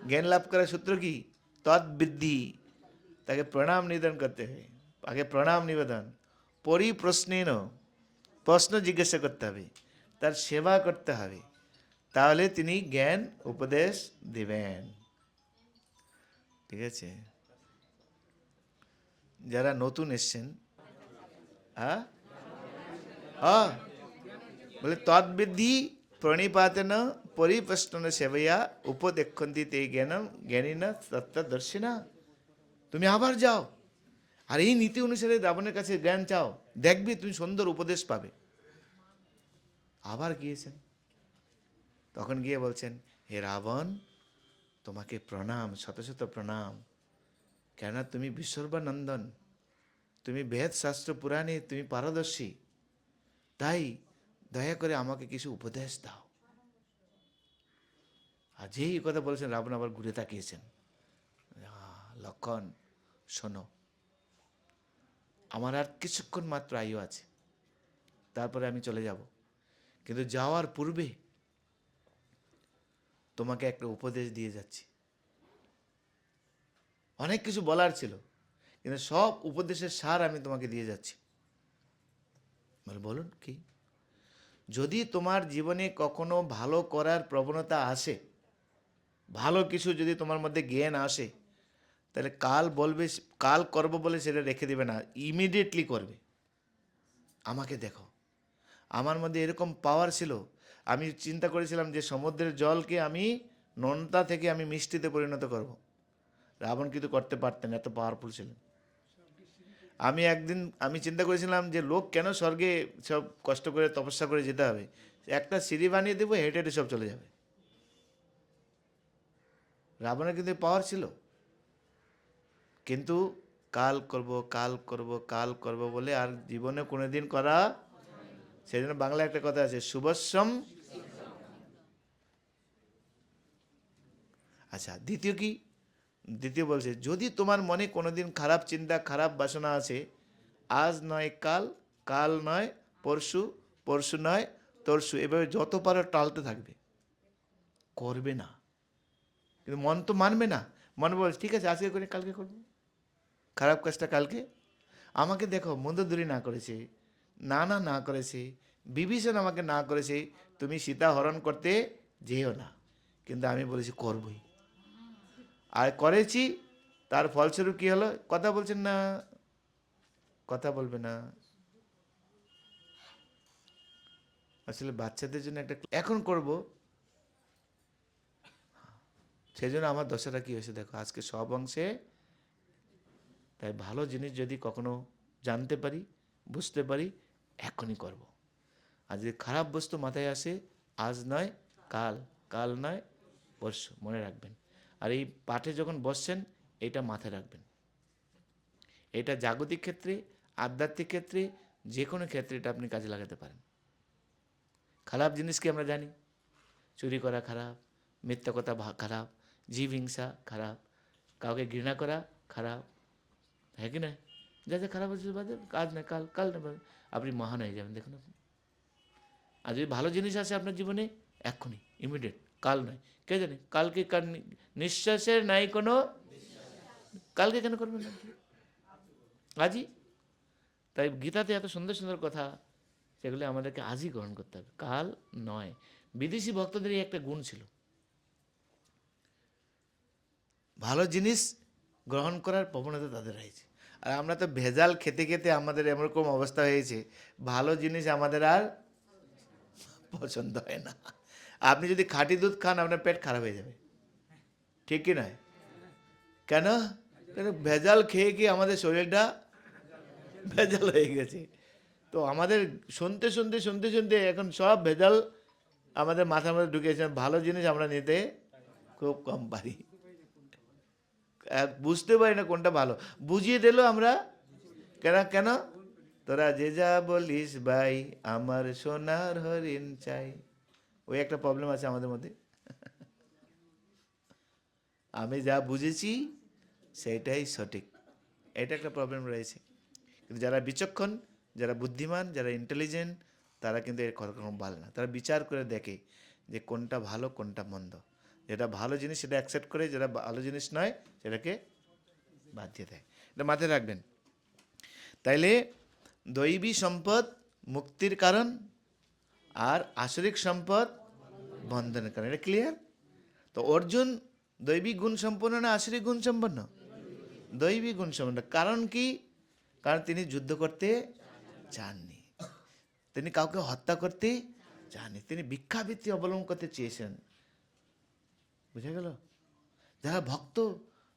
জ্ঞান লাভ করার সূত্র কি? তদ্বিদ্ধি। তাকে প্রণাম নিবেদন করতে হবে, আগে প্রণাম নিবেদন। পরিপ্রশ্নেন, প্রশ্ন জিজ্ঞাসা করতে হবে, তার সেবা করতে হবে, তাহলে তিনি জ্ঞান উপদেশ দিবেন। ঠিক আছে? যারা নতুন এসছেন, হ্যাঁ হ্যাঁ, বলে তদ্বিদ্ধি প্রণিপাতেন পরিপ্রশ্ন সেবয়া উপদেক্ষন্তি তে জ্ঞানম জ্ঞানিনা তত্ত্বদর্শিনা। তুমি আবার যাও, আর এই নীতি অনুসারে রাবণের কাছে জ্ঞান চাও, দেখবে তুমি সুন্দর উপদেশ পাবে। আবার গিয়েছেন, তখন গিয়ে বলছেন, হে রাবণ, তোমাকে প্রণাম, শত শত প্রণাম। কেননা তুমি বিশ্বর্বানন্দন, তুমি বেদ শাস্ত্র পুরাণে তুমি পারদর্শী, তাই দয়া করে আমাকে কিছু উপদেশ দাও। আর যেই কথা বলেছেন, রাবণ আবার ঘুরে তাকিয়েছেন। লক্ষণ, শোনো, আমার আর কিছুক্ষণ মাত্র আয়ু আছে, তারপরে আমি চলে যাব, কিন্তু যাওয়ার পূর্বে তোমাকে একটা উপদেশ দিয়ে যাচ্ছি। অনেক কিছু বলার ছিল, কিন্তু সব উপদেশের সার আমি তোমাকে দিয়ে যাচ্ছি। বলুন কি? যদি তোমার জীবনে কখনো ভালো করার প্রবণতা আসে, ভালো কিছু যদি তোমার মধ্যে জ্ঞান আসে, তাহলে কাল বলবে, কাল করবো বলে সেটা রেখে দেবে না, ইমিডিয়েটলি করবে। আমাকে দেখো, আমার মধ্যে এরকম পাওয়ার ছিল, আমি চিন্তা করেছিলাম যে সমুদ্রের জলকে আমি নোনতা থেকে আমি মিষ্টিতে পরিণত করব। রাবণ কিন্তু করতে পারতেন, এত পাওয়ারফুল ছিলেন। আমি চিন্তা করেছিলাম যে লোক কেন স্বর্গে সব কষ্ট করে তপস্যা করে যেতে হবে, একটা সিঁড়ি বানিয়ে দেবো, হেঁটে হেঁটে সব চলে যাবে। রাবণের কিন্তু পাওয়ার ছিল, কিন্তু কাল করব কাল করব কাল করব বলে আর জীবনে কোনোদিন করা। সেই জন্য বাংলায় একটা কথা আছে, শুভশ্রম। আচ্ছা, দ্বিতীয় কি? দ্বিতীয় বলছে, যদি তোমার মনে কোনোদিন খারাপ চিন্তা, খারাপ বাসনা আছে, আজ নয় কাল, কাল নয় পরশু, পরশু নয় তরশু, এভাবে যত পারো টালতে থাকবে, করবে না। কিন্তু মন তো মানবে না, মন বলছে ঠিক আছে আজকে করে কালকে করবো, খারাপ কাজটা কালকে। আমাকে দেখো, মন্দোদরি না করেছে, না করেছে, বিভীষণ আমাকে না করেছে, তুমি সীতা হরণ করতে যেও না, কিন্তু আমি বলেছি করবই, আর করেছি। তার ফলস্বরূপ কি হলো? কথা বলছেন না, কথা বলবে না। আসলে বাচ্চাদের জন্য একটা এখন করব, সেই জন্য আমার দশাটা কি হয়েছে দেখো আজকে সব অংশে। তাই ভালো জিনিস যদি কখনো জানতে পারি, বুঝতে পারি, এখনই করব। আর যদি খারাপ বস্তু মাথায় আসে, আজ নয় কাল, কাল নয় পরশু, মনে রাখবেন। আর এই পাঠে যখন বসছেন, এটা মাথায় রাখবেন। এটা জাগতিক ক্ষেত্রে, আধ্যাত্মিক ক্ষেত্রে, যে কোনো ক্ষেত্রে এটা আপনি কাজে লাগাতে পারেন। খারাপ জিনিসকে আমরা জানি, চুরি করা খারাপ, মিথ্যা কথা খারাপ, জীব হিংসা খারাপ, কাউকে ঘৃণা করা খারাপ, হ্যাঁ কি না? যা যা খারাপ হচ্ছে বাদে, কাজ না কাল, কাল না আপনি মহান হয়ে যাবেন, দেখুন আপনি। আর যদি ভালো জিনিস আসে আপনার জীবনে, এক্ষুনি ইমিডিয়েট, কাল নয়। কে জানে কালকে, কার নিঃশ্বাসের নাই কোনো, কালকে কেন করবেন না, আজই। তাই গীতাতে এত সুন্দর সুন্দর কথা, সেগুলি আমাদেরকে আজই গ্রহণ করতে হবে, কাল নয়। বিদেশি ভক্তদের এই একটা গুণ ছিল, ভালো জিনিস গ্রহণ করার প্রবণতা তাদের রয়েছে। আর আমরা তো ভেজাল খেতে খেতে আমাদের এরকম অবস্থা হয়েছে, ভালো জিনিস আমাদের আর পছন্দ হয় না। আপনি যদি খাঁটি দুধ খান, আপনার পেট খারাপ হয়ে যাবে, ঠিক কি নয়? কেন? কেন ভেজাল খেয়ে খেয়ে আমাদের শরীরটা ভেজাল হয়ে গেছে। তো আমাদের শুনতে শুনতে শুনতে শুনতে এখন সব ভেজাল আমাদের মাথার মধ্যে ঢুকেছে, ভালো জিনিস আমরা নিতে খুব কম পারি, বুঝতে পারি না কোনটা ভালো। বুঝিয়ে দিল আমরা, কেন কেন তোরা যে যা বলিস ভাই, আমার সোনার হরিণ চাই। ওই একটা প্রবলেম আছে আমাদের মধ্যে, আমি যা বুঝেছি সেটাই সঠিক, এটা একটা প্রবলেম রয়েছে। কিন্তু যারা বিচক্ষণ, যারা বুদ্ধিমান, যারা ইন্টেলিজেন্ট, তারা কিন্তু এর কখনো বলে না, তারা বিচার করে দেখে যে কোনটা ভালো কোনটা মন্দ। যেটা ভালো জিনিস সেটা অ্যাকসেপ্ট করে, যেটা ভালো জিনিস নয় সেটাকে বাদ দিয়ে দেয়। এটা মাথায় রাখবেন। তাইলে দৈবী সম্পদ মুক্তির কারণ, আর আসরিক সম্পদ বন্ধনের কারণ। এটা ক্লিয়ার? তো অর্জুন দৈবিক গুণ সম্পন্ন না আসরিক গুণ সম্পন্ন? দৈবিক গুণ সম্পন্ন। কারণ কি? কারণ তিনি যুদ্ধ করতে চাননি, তিনি কাউকে হত্যা করতে চাননি, তিনি ভিক্ষাবৃত্তি অবলম্বন করতে চেয়েছেন। বুঝা গেল? যারা ভক্ত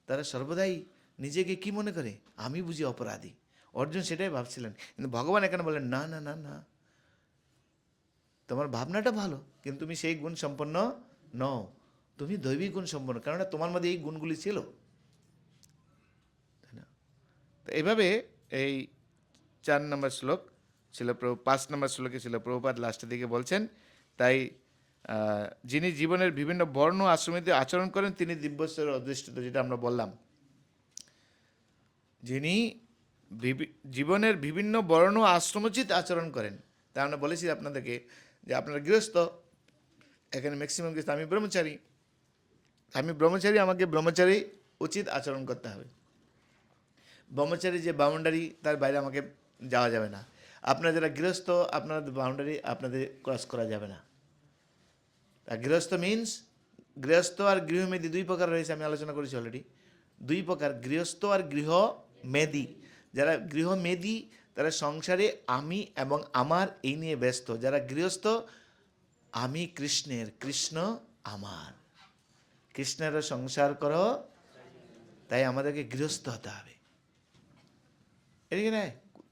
তারা সর্বদাই নিজেকে কি মনে করে? আমি বুঝি অপরাধী। অর্জুন সেটাই ভাবছিলেন, কিন্তু ভগবান এখানে বলেন না না না না, তোমার ভাবনাটা ভালো, কিন্তু তুমি সেই গুণ সম্পন্ন নও, তুমি দৈবিক গুণ সম্পন্ন, কেননা তোমার মধ্যে এই গুণগুলি ছিল। তাই না? তো এইভাবে এই 4 নম্বর শ্লোক ছিল, 5 নম্বর শ্লোকে ছিল প্রভুপাদ লাস্টের দিকে বলছেন, তাই যিনি জীবনের বিভিন্ন বর্ণ আশ্রমিতে আচরণ করেন তিনি দিব্যশ্বরের অধিষ্ঠিত, যেটা আমরা বললাম। যিনি জীবনের বিভিন্ন বর্ণ আশ্রমোচিত আচরণ করেন, তা আমরা বলেছি আপনাদেরকে যে আপনারা গৃহস্থ, এখানে ম্যাক্সিমাম গৃহস্থ, আমি ব্রহ্মচারী, আমাকে ব্রহ্মচারী উচিত আচরণ করতে হবে। ব্রহ্মচারী যে বাউন্ডারি তার বাইরে আমাকে যাওয়া যাবে না। আপনারা যারা গৃহস্থ, আপনাদের বাউন্ডারি আপনাদের ক্রস করা যাবে না। আর গৃহস্থ মিনস, গৃহস্থ আর গৃহমেদী 2 প্রকার রয়েছে, আমি আলোচনা করেছি অলরেডি। 2 প্রকার, গৃহস্থ আর গৃহমেদী। যারা গৃহমেদী তারা সংসারে আমি এবং আমার এই নিয়ে ব্যস্ত। যারা গৃহস্থ, আমি কৃষ্ণের, কৃষ্ণ আমার, কৃষ্ণেরও সংসার করো, তাই আমাদেরকে গৃহস্থ হতে হবে। এদিকে না,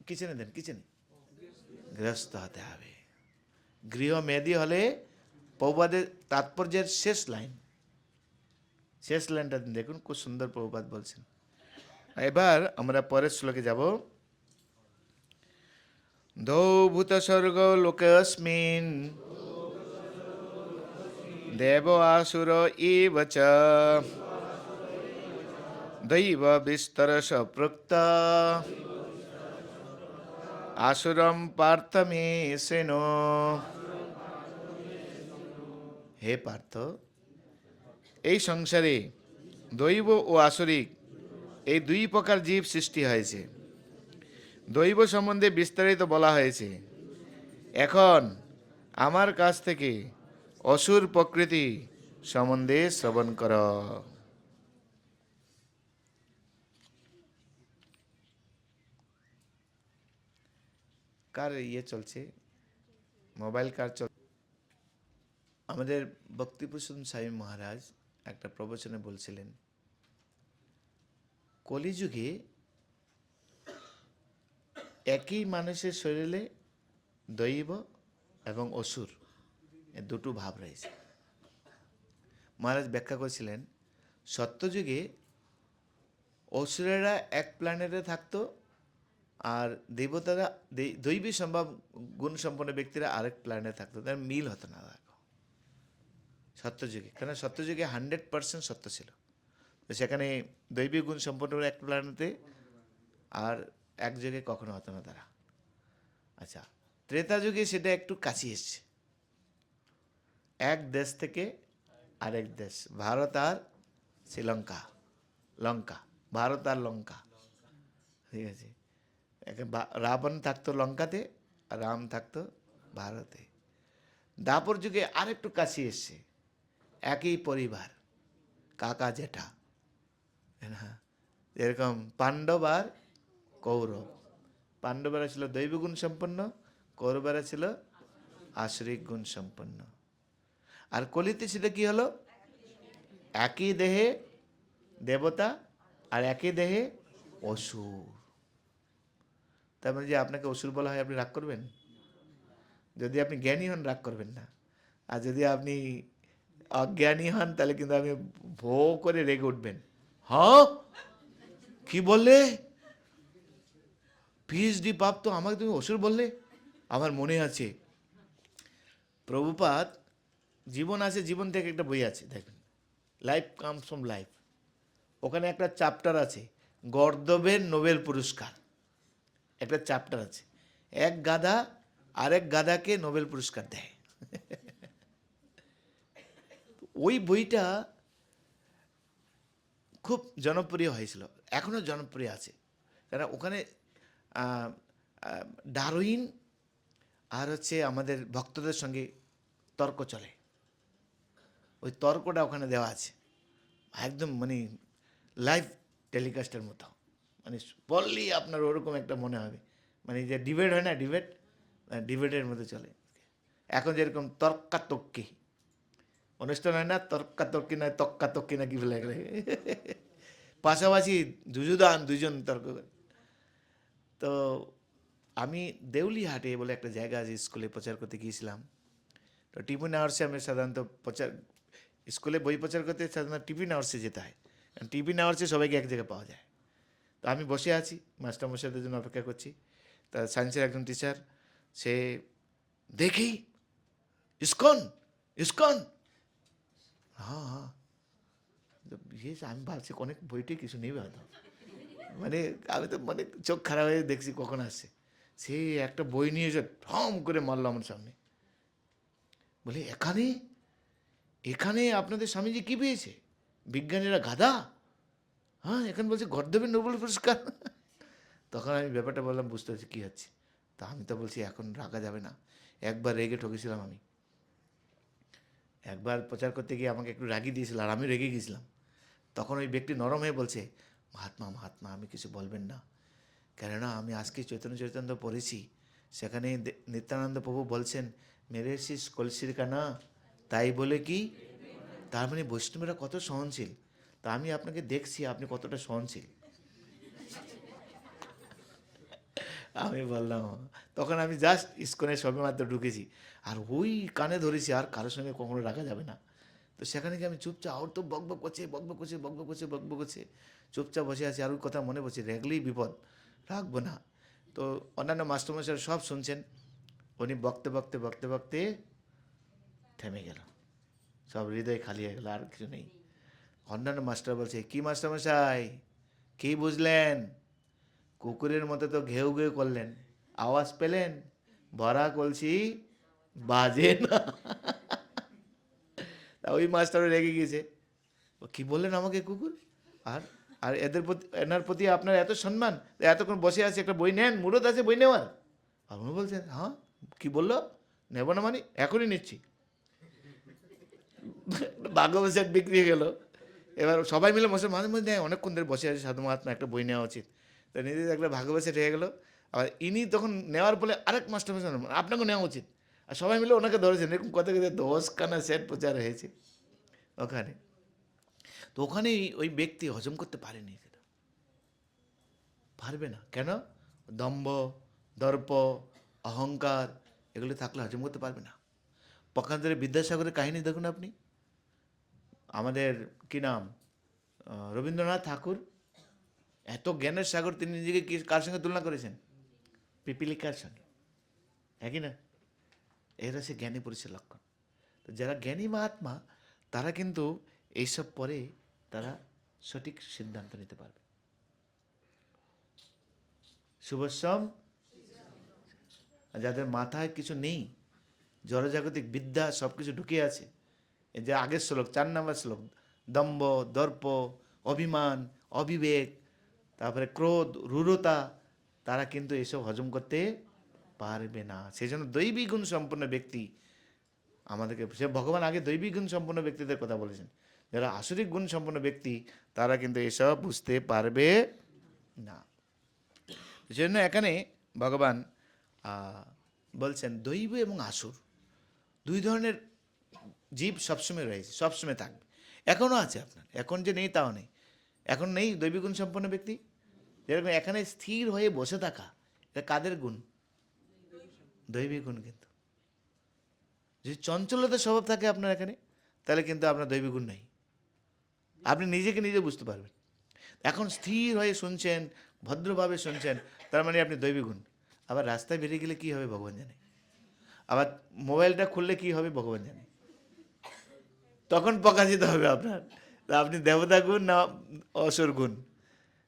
কিচেনে দেন, কিচেনে গৃহস্থ হতে হবে। গৃহমেদী হলে প্রভুপাদের তাৎপর্যের শেষ লাইনটা দেখুন, খুব সুন্দর প্রভুপাদ বলছেন। এবার আমরা পরের শ্লোকে যাব। দ্বৌ ভূত স্বর্গ লোকেস্মিন দেব আসুর এব চ দৈব বিস্তর সম্পৃক্ত আসুরম পার্থ মে সেনো। হে পার্থ, এই সংসারে দৈব ও আসরিক এই 2 প্রকার জীব সৃষ্টি হয়েছে। দৈব সম্বন্ধে বিস্তারিত বলা হয়েছে। এখন আমার কাছ থেকে অসুর প্রকৃতি সম্বন্ধে শ্রবণ কর। কার চলছে? মোবাইল কার চলছে? আমাদের ভক্তিপ্রসূন স্বামী মহারাজ একটা প্রবচনে বলছিলেন, কলিযুগে একই মানুষের শরীরে দৈব এবং অসুর এই 2টো ভাব রয়েছে। মহারাজ ব্যাখ্যা করেছিলেন, সত্যযুগে অসুরেরা এক প্ল্যানেটে থাকতো, আর দেবতারা দৈবী সম্ভব গুণ সম্পন্ন ব্যক্তিরা আরেক প্ল্যানেটে থাকতো, তার মিল হতো না। দেখো সত্যযুগে, কেন সত্যযুগে 100% সত্য ছিল, তো সেখানে দৈবী গুণ সম্পন্ন এক প্ল্যানেটে আর এক যুগে কখনো হতো না তারা। আচ্ছা, ত্রেতা যুগে সেটা একটু কাছে এসছে, এক দেশ থেকে আরেক দেশ, ভারত আর শ্রীলঙ্কা, লঙ্কা, ভারত আর লঙ্কা, ঠিক আছে। রাবণ থাকতো লঙ্কাতে আর রাম থাকতো ভারতে। দাপর যুগে আরেকটু কাছে এসছে, একই পরিবার, কাকা জেঠা, এরকম পাণ্ডব আর কৌরব। পাণ্ডবেরা ছিল দৈব গুণ সম্পন্ন, কৌরবেরা ছিল আসরিক গুণ সম্পন্ন। আর কলিতে সেটা কি হলো? একই দেহে দেবতা আর একই দেহে অসুর। তার মানে যে আপনাকে অসুর বলা হয়, আপনি রাগ করবেন? যদি আপনি জ্ঞানী হন রাগ করবেন না, আর যদি আপনি অজ্ঞানী হন তাহলে কিন্তু আপনি ভো করে রেগে উঠবেন। হ্যাঁ, কি বললে? পিএইচডি প্রাপ্ত আমাকে তুমি অসুর বললে? আমার মনে আছে প্রভুপাদ জীবন আছে, জীবন থেকে একটা বই আছে, দেখবেন, লাইফ কামস ফ্রম লাইফ। ওখানে একটা চ্যাপ্টার আছে, গর্দবের নোবেল পুরস্কার, একটা চ্যাপ্টার আছে। এক গাধা আরেক গাধাকে নোবেল পুরস্কার দেয়। ওই বইটা খুব জনপ্রিয় হয়েছিল, এখনও জনপ্রিয় আছে। কারণ ওখানে ডারউইন আর হচ্ছে আমাদের ভক্তদের সঙ্গে তর্ক চলে। ওই তর্কটা ওখানে দেওয়া আছে, একদম মানে লাইভ টেলিকাস্টের মতো। মানে পড়লেই আপনার ওরকম একটা মনে হবে, মানে যে ডিবেট হয় না, ডিবেটের মতো চলে। এখন যেরকম তর্কাতর্কি অনুষ্ঠান হয় না, তর্কাতর্কি নয় তক্কাতর্কি না কি বলে, পাশাপাশি যুযুদান দুজন তর্ক করে। তো আমি দেউলিহাটে বলে একটা জায়গা আছে, স্কুলে প্রচার করতে গিয়েছিলাম। তো টিফিন আওয়ার্সে আমি সাধারণত স্কুলে বই প্রচার করতে সাধারণত টিফিন আওয়ার্সে যেতে হয়, কারণ টিফিন আওয়ার্সে সবাইকে এক জায়গায় পাওয়া যায়। তো আমি বসে আছি, মাস্টারমশাইদের জন্য অপেক্ষা করছি। তা সায়েন্সের একজন টিচার, সে দেখি ইসকন ইসকন, হ্যাঁ হ্যাঁ, আমি ভাবছি অনেক বইটি কিছু নেবে হয়তো, মানে আমি তো মানে চোখ খারাপ হয়ে দেখছি কখন আসছে। সে একটা বই নিয়ে এসে ঠম করে মারল আমার সামনে, বলে এখানে এখানে আপনাদের স্বামীজি কী পেয়েছে? বিজ্ঞানীরা গাধা? হ্যাঁ, এখানে বলছে গর্দবের নোবেল পুরস্কার। তখন আমি ব্যাপারটা বললাম, বুঝতে পারছি কী হচ্ছে। তা আমি তো বলছি এখন রাখা যাবে না। একবার রেগে ঠকেছিলাম আমি, একবার প্রচার করতে গিয়ে আমাকে একটু রাগি দিয়েছিল, আর আমি রেগে গিয়েছিলাম। তখন ওই ব্যক্তি নরম হয়ে বলছে, মহাত্মা মহাত্মা আমি কিছু বলবেন না, কেননা আমি আজকে চৈতন্য চৈতন্য পড়েছি, সেখানে নিত্যানন্দ প্রভু বলছেন মেরে শিষ কলসির কানা, তাই বলে কি, তার মানে বৈষ্ণবেরা কত সহনশীল। তা আমি আপনাকে দেখছি আপনি কতটা সহনশীল। আমি বললাম, তখন আমি জাস্ট ইস্কনের সবে মাত্র ঢুকেছি, আর ওই কানে ধরেছি, আর কারোর সঙ্গে কখনো রাখা যাবে না। তো সেখানে গিয়ে আমি চুপচাপ, আর তো বকবক করছে বকবক করছে বকবক করছে বকবক করছে, চুপচাপ বসে আছি। আর ওই কথা মনে পড়ছে, রাখলেই বিপদ, রাখবো না। তো অন্যান্য মাস্টারমশাইরা সব শুনছেন, উনি বকতে বকতে বকতে বকতে থেমে গেল, সব হৃদয় খালি হয়ে গেল, আর কিছু নেই। অন্যান্য মাস্টার বলছে, কি মাস্টারমশাই কী বুঝলেন? কুকুরের মতো তো ঘেউ ঘেউ করলেন, আওয়াজ পেলেন, ভরা কলসি বাজে না। তা ওই মাস্টারও রেগে গিয়েছে, ও কী বললেন আমাকে কুকুর? আর আর এদের প্রতি, এনার প্রতি আপনার এত সম্মান, এতক্ষণ বসে আছে, একটা বই নেন, মুরত আছে বই নেওয়ার। আর উনি বলছেন, হ্যাঁ কী বললো, নেব না মানে এখনই নিচ্ছি। ভাগবত সেট বিক্রি হয়ে গেল। এবার সবাই মিলে বসে, মাঝে মধ্যে অনেকক্ষণ ধরে বসে আছে, সাধু মহাত্মা একটা বই নেওয়া উচিত। তো নিজে একটা ভাগবত সেট হয়ে গেলো। আর ইনি তখন নেওয়ার ফলে আরেক মাস্টার আপনাকে নেওয়া উচিত, আর সবাই মিলে ওনাকে ধরেছেন। এরকম কত কত 10খানা সেট প্রচার হয়েছে ওখানে। তো ওখানে ওই ব্যক্তি হজম করতে পারেনি, সেটা পারবে না। কেন? দম্ভ, দর্প, অহংকার এগুলো থাকলে হজম করতে পারবে না। পক্ষান্তরে বিদ্যাসাগরের কাহিনী দেখুন আপনি, আমাদের কি নাম, রবীন্দ্রনাথ ঠাকুর, এত জ্ঞানের সাগর, তিনি নিজেকে কি কার সঙ্গে তুলনা করেছেন? পিপিলিকার সঙ্গে, হ্যাঁ কি না? এর হচ্ছে জ্ঞানী পুরুষের লক্ষণ। তো যারা জ্ঞানী মহাত্মা, তারা কিন্তু এইসব পরে তারা সঠিক সিদ্ধান্ত নিতে পারবে। শুভশ্রম, যাদের মাথায় কিছু নেই, জড়জাগতিক বিদ্যা সব কিছু ঢুকে আছে, এই যে আগের শ্লোক, 4 নম্বর শ্লোক, দম্ভ, দর্প, অভিমান, অবিবেক, তারপরে ক্রোধ, রূঢ়তা, তারা কিন্তু এসব হজম করতে পারবে না। সেই জন্য দৈবী গুণ সম্পন্ন ব্যক্তি আমাদেরকে, সে ভগবান আগে দৈবী গুণ সম্পন্ন ব্যক্তিদের কথা বলেছেন। যারা আসরিক গুণ সম্পন্ন ব্যক্তি, তারা কিন্তু এসব বুঝতে পারবে না। সেজন্য এখানে ভগবান বলছেন দৈব এবং আসুর দুই ধরনের জীব সবসময় রয়েছে, সবসময় থাকবে, এখনও আছে আপনার। এখন যে নেই তাও নেই, এখন নেই দৈবী গুণ সম্পন্ন ব্যক্তি। যেরকম এখানে স্থির হয়ে বসে থাকা, এটা কাদের গুণ? দৈবী গুণ। কিন্তু যদি চঞ্চলতার স্বভাব থাকে আপনার এখানে, তাহলে কিন্তু আপনার দৈবী গুণ নেই, আপনি নিজেকে নিজে বুঝতে পারবেন। এখন স্থির হয়ে শুনছেন, ভদ্রভাবে শুনছেন, তার মানে আপনি দৈবী গুণ। আবার রাস্তায় বেরিয়ে গেলে কী হবে ভগবান জানে, আবার মোবাইলটা খুললে কী হবে ভগবান জানে, তখন প্রকাশিত হবে আপনার আপনি দেবতা গুণ না অসুর গুণ।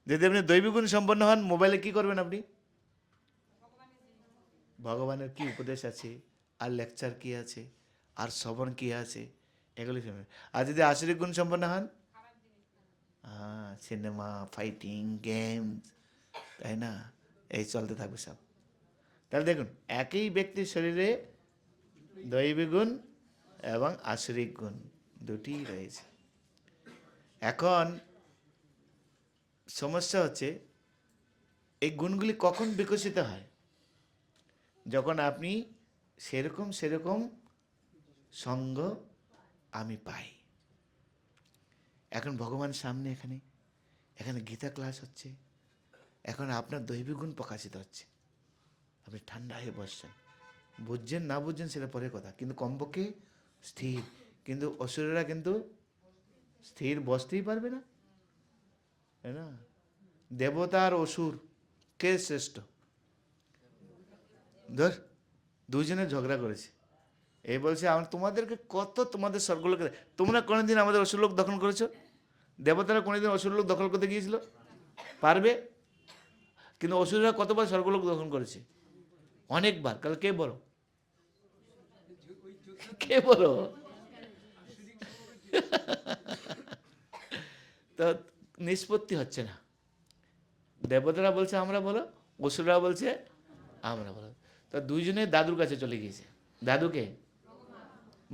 যদি আপনি দৈবী গুণ সম্পন্ন হন, মোবাইলে কি করবেন আপনি? ভগবানের কি উপদেশ আছে, আর লেকচার কি আছে, আর শ্রবণ কি আছে, এগুলি ফেমাস। আর যদি আসরিক গুণ সম্পন্ন হন, সিনেমা, ফাইটিং, গেমস, তাই না, এই চলতে থাকবে সব। তাহলে দেখুন, একই ব্যক্তির শরীরে দৈবিক গুণ এবং আসরিক গুণ দুটিই রয়েছে। এখন সমস্যা হচ্ছে এই গুণগুলি কখন বিকশিত হয়? যখন আপনি সেরকম সঙ্গ আমি পাই। এখন ভগবান সামনে, এখানে গীতা ক্লাস হচ্ছে, এখন আপনার দৈবিক গুণ প্রকাশিত হচ্ছে, আপনি ঠান্ডা হয়ে বসছেন, বুঝছেন না বুঝছেন সেটা পরের কথা, কিন্তু কমপক্ষে স্থির। কিন্তু অসুরেরা কিন্তু স্থির বসতেই পারবে না, তাই না? দেবতা আর অসুর কে শ্রেষ্ঠ? ধর, দুজনে ঝগড়া করেছে। এই বলছে আমার তোমাদেরকে কত, তোমাদের স্বর্গলোকে, তোমরা কোনোদিন আমাদের অসুরলোক দখল করেছো? দেবতারা কোনোদিন অসুরলোক দখল করতে গিয়েছিল? পারবে? কিন্তু অসুররা কতবার স্বর্গলোক দখল করেছে? অনেকবার। কাল কে বড়? কে বড়? তো নিষ্পত্তি হচ্ছে না। দেবতারা বলছে আমরা বলো, অসুররা বলছে আমরা বলো। তো দুইজনে দাদুর কাছে চলে গিয়েছে। দাদুকে?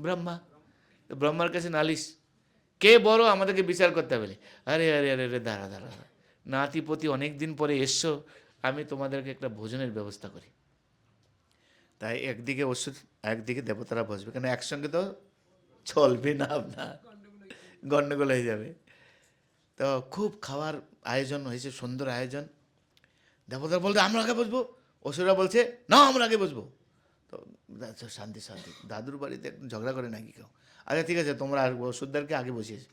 ব্রহ্মা। তো ব্রহ্মার কাছে নালিশ, কে বড় আমাদেরকে বিচার করতে হবে। আরে আরে আরে আরে, দাঁড়া দাঁড়া, নাতিপতি অনেক দিন পরে এসছো, আমি তোমাদেরকে একটা ভোজনের ব্যবস্থা করি। তাই একদিকে অসুর, একদিকে দেবতারা বসবে, কেন একসঙ্গে তো চলবে না, আপনার গন্ডগোল হয়ে যাবে। তো খুব খাওয়ার আয়োজন হয়েছে, সুন্দর আয়োজন। দেবতারা বলতে আমরা আগে বসবো, অসুররা বলছে না আমরা আগে বসবো। তো শান্তি শান্তি, দাদুর বাড়িতে একটু ঝগড়া করে নাকি কেউ? আচ্ছা ঠিক আছে, তোমরা ওষুধদারকে আগে বসিয়েছে,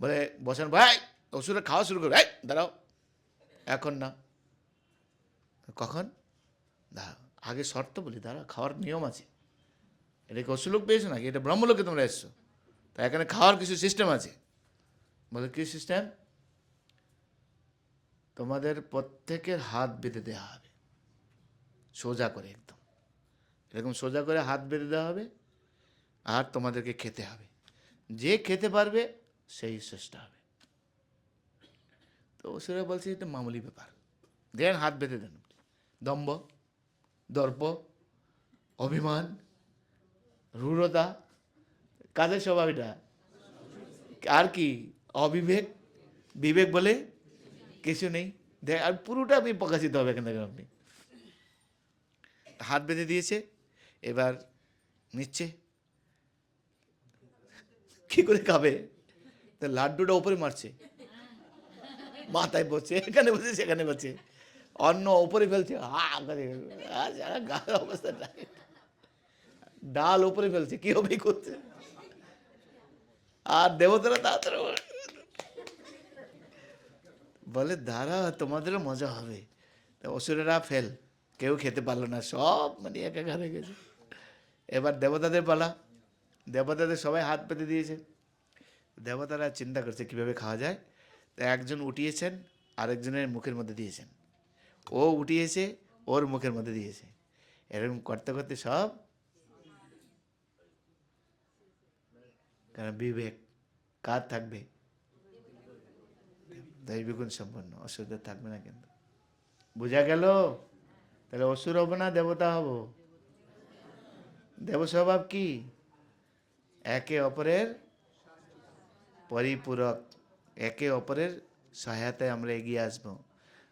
বলে বসান ভাই, ওষুধটা খাওয়া শুরু করো। দাঁড়াও, এখন না, কখন? দাঁড়াও, আগে শর্ত বলি, দাঁড়া, খাওয়ার নিয়ম আছে। এটা কি অসুলোক পেয়েছো নাকি? এটা ব্রহ্মলোকে তোমরা এসছো, তা এখানে খাওয়ার কিছু সিস্টেম আছে। বলে কি সিস্টেম? তোমাদের প্রত্যেকের হাত বেঁধে দেওয়া হবে, সোজা করে, একদম এরকম সোজা করে হাত বেঁধে দেওয়া হবে, আর তোমাদেরকে খেতে হবে, যে খেতে পারবে সেই শ্রেষ্ঠ হবে। তো সেটা বলছে এটা মামুলি ব্যাপার, দেন হাত বেঁধে দেন। দম্ভ, দর্প, অভিমান, রূঢ়তা, কাদের স্বভাব এটা? আর কি? অবিবেক, বিবেক বলে কিছু নেই। দেখ, আর পুরোটা আপনি প্রকাশিত হবে এখান থেকে। আপনি হাত বেঁধে দিয়েছে, এবার নিচ্ছে, কি করে খাবে? তা লাড্ডুটা ওপরে মারছে, মাথায় পড়ছে, এখানে বসে সেখানে বসে, অন্ন ওপরে ফেলছে, গায়ের অবস্থা, ডাল ওপরে ফেলছে, কি হবে করছে। আর দেবতারা তাড়াতাড়ি বলে দাঁড়া, তোমাদেরও মজা হবে। তো অসুরেরা ফেল, কেউ খেতে পারলো না, সব মানে একাকার হয়ে গেছে। এবার দেবতাদের পালা, দেবতাদের সবাই হাত পেতে দিয়েছে। দেবতারা চিন্তা করছে কিভাবে খাওয়া যায়। তো একজন উঠিয়েছেন, আরেকজনের মুখের মধ্যে দিয়েছেন, ও উঠিয়েছে, ওর মুখের মধ্যে দিয়েছে, এরকম করতে করতে সব, কারণ বিবেক কার থাকবে? দৈবিক গুণ সম্পন্ন, অসুরদের থাকবে না। কিন্তু বোঝা গেল? তাহলে অসুর হবো না দেবতা হব? দেব স্বভাব কি? একে অপরের পরিপূরক, একে অপরের সহায়তায় আমরা এগিয়ে আসবো।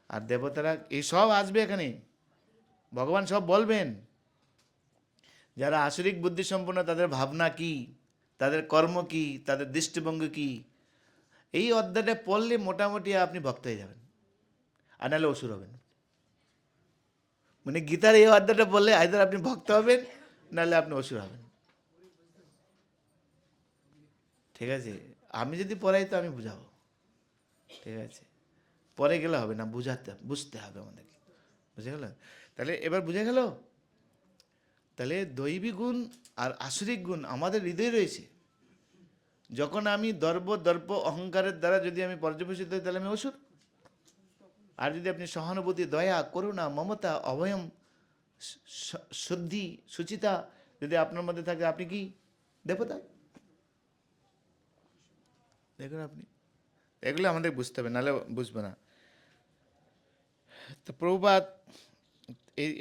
আর দেবতারা এই সব আসবে এখানে, ভগবান সব বলবেন। যারা আসরিক বুদ্ধি সম্পন্ন, তাদের ভাবনা কি, তাদের কর্ম কি, তাদের দৃষ্টিভঙ্গি কি, এই অধ্যায়টা পড়লে মোটামুটি আপনি ভক্ত হয়ে যাবেন, আর নাহলে অসুর হবেন। মানে গীতার এই অধ্যায়টা বললে আইদার আপনি ভক্ত হবেন, নাহলে আপনি অসুর হবেন। ঠিক আছে, আমি যদি পড়াই তো আমি বুঝাবো, ঠিক আছে, পরে গেলে হবে না, বুঝতে হবে আমাদেরকে। বুঝে গেল? তাহলে এবার বুঝে গেল, তাহলে দৈবিক গুণ আর আসরিক গুণ আমাদের হৃদয়ে রয়েছে। যখন আমি দর্প অহংকারের দ্বারা যদি আমি পর্যবেসিত হই, তাহলে আমি অসুর। আর যদি আপনি সহানুভূতি, দয়া, করুণা, মমতা, অভয়ম, শুদ্ধি, সুচিতা যদি আপনার মধ্যে থাকে, আপনি কি? দেবতা। দেখুন আপনি, এগুলো আমাদের বুঝতে হবে, নাহলে বুঝবো না। তো প্রভুপাদ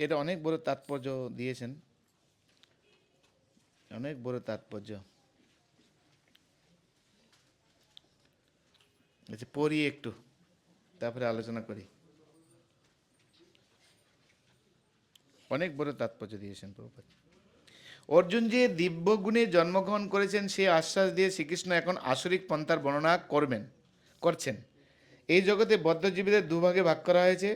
এটা অনেক বড় তাৎপর্য দিয়েছেন, অনেক বড় তাৎপর্য। আচ্ছা, পড়ি একটু, তারপরে আলোচনা করি। অনেক বড় তাৎপর্য দিয়েছেন প্রভুপাদ। অর্জুন যে দিব্য গুণে জন্মগ্রহণ করেছেন, সে আশ্বাস দিয়ে শ্রীকৃষ্ণ এখন আসরিক পন্থার বর্ণনা করছেন। এই জগতে বদ্ধজীবীদের দুভাগে ভাগ করা হয়েছে।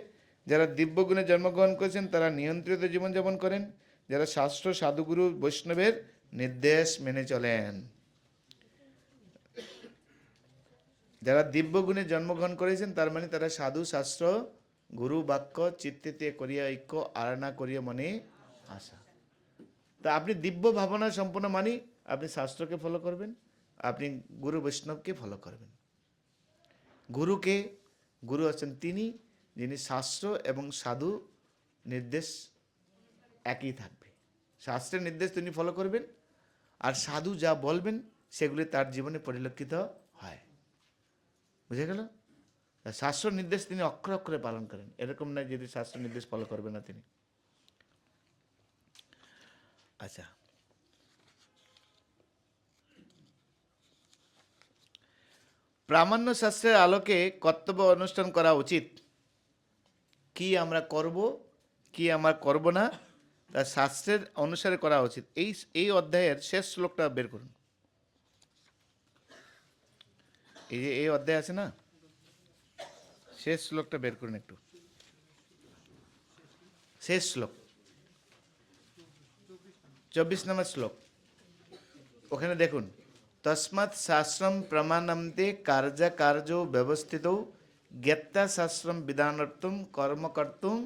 যারা দিব্য গুণে জন্মগ্রহণ করেছেন তারা নিয়ন্ত্রিত জীবনযাপন করেন, যারা শাস্ত্র সাধুগুরু বৈষ্ণবের নির্দেশ মেনে চলেন। যারা দিব্য গুণে জন্মগ্রহণ করেছেন তার মানে তারা সাধু শাস্ত্র গুরু বাক্য চিত্তিতে করিয়া ঐক্য আরাধনা করিয়া মনে আশা। তা আপনি দিব্য ভাবনা সম্পূর্ণ মানি আপনি শাস্ত্রকে ফলো করবেন, আপনি গুরু বৈষ্ণবকে ফলো করবেন। গুরুকে, গুরু হচ্ছেন তিনি যিনি শাস্ত্র এবং সাধু নির্দেশ একই থাকবে। শাস্ত্রের নির্দেশ তিনি ফলো করবেন, আর সাধু যা বলবেন সেগুলি তার জীবনে পরিলক্ষিত হয়। বুঝে গেল? শাস্ত্র নির্দেশ তিনি অক্ষরে অক্ষরে পালন করেন, এরকম নয় যদি শাস্ত্র নির্দেশ ফলো করবে না তিনি। আচ্ছা, প্রামাণ্য শাস্ত্রের আলোকে কর্তব্য অনুষ্ঠান করা উচিত। কি আমরা করব, কি আমরা করব না, তা শাস্ত্রের অনুসারে করা উচিত। এই অধ্যায়ের শেষ শ্লোকটা বের করুন। এই যে এই অধ্যায় আছে না, শেষ শ্লোকটা বের করুন একটু। শেষ শ্লোক 24 নম্বর শ্লোক, ওখানে দেখুন, তস্মাৎ শাস্ত্রম প্রমাণন্তে কার্য কার্য ব্যবস্থিত জ্ঞাতা শাস্ত্রম বিধানার্থম কর্ম কর্তুম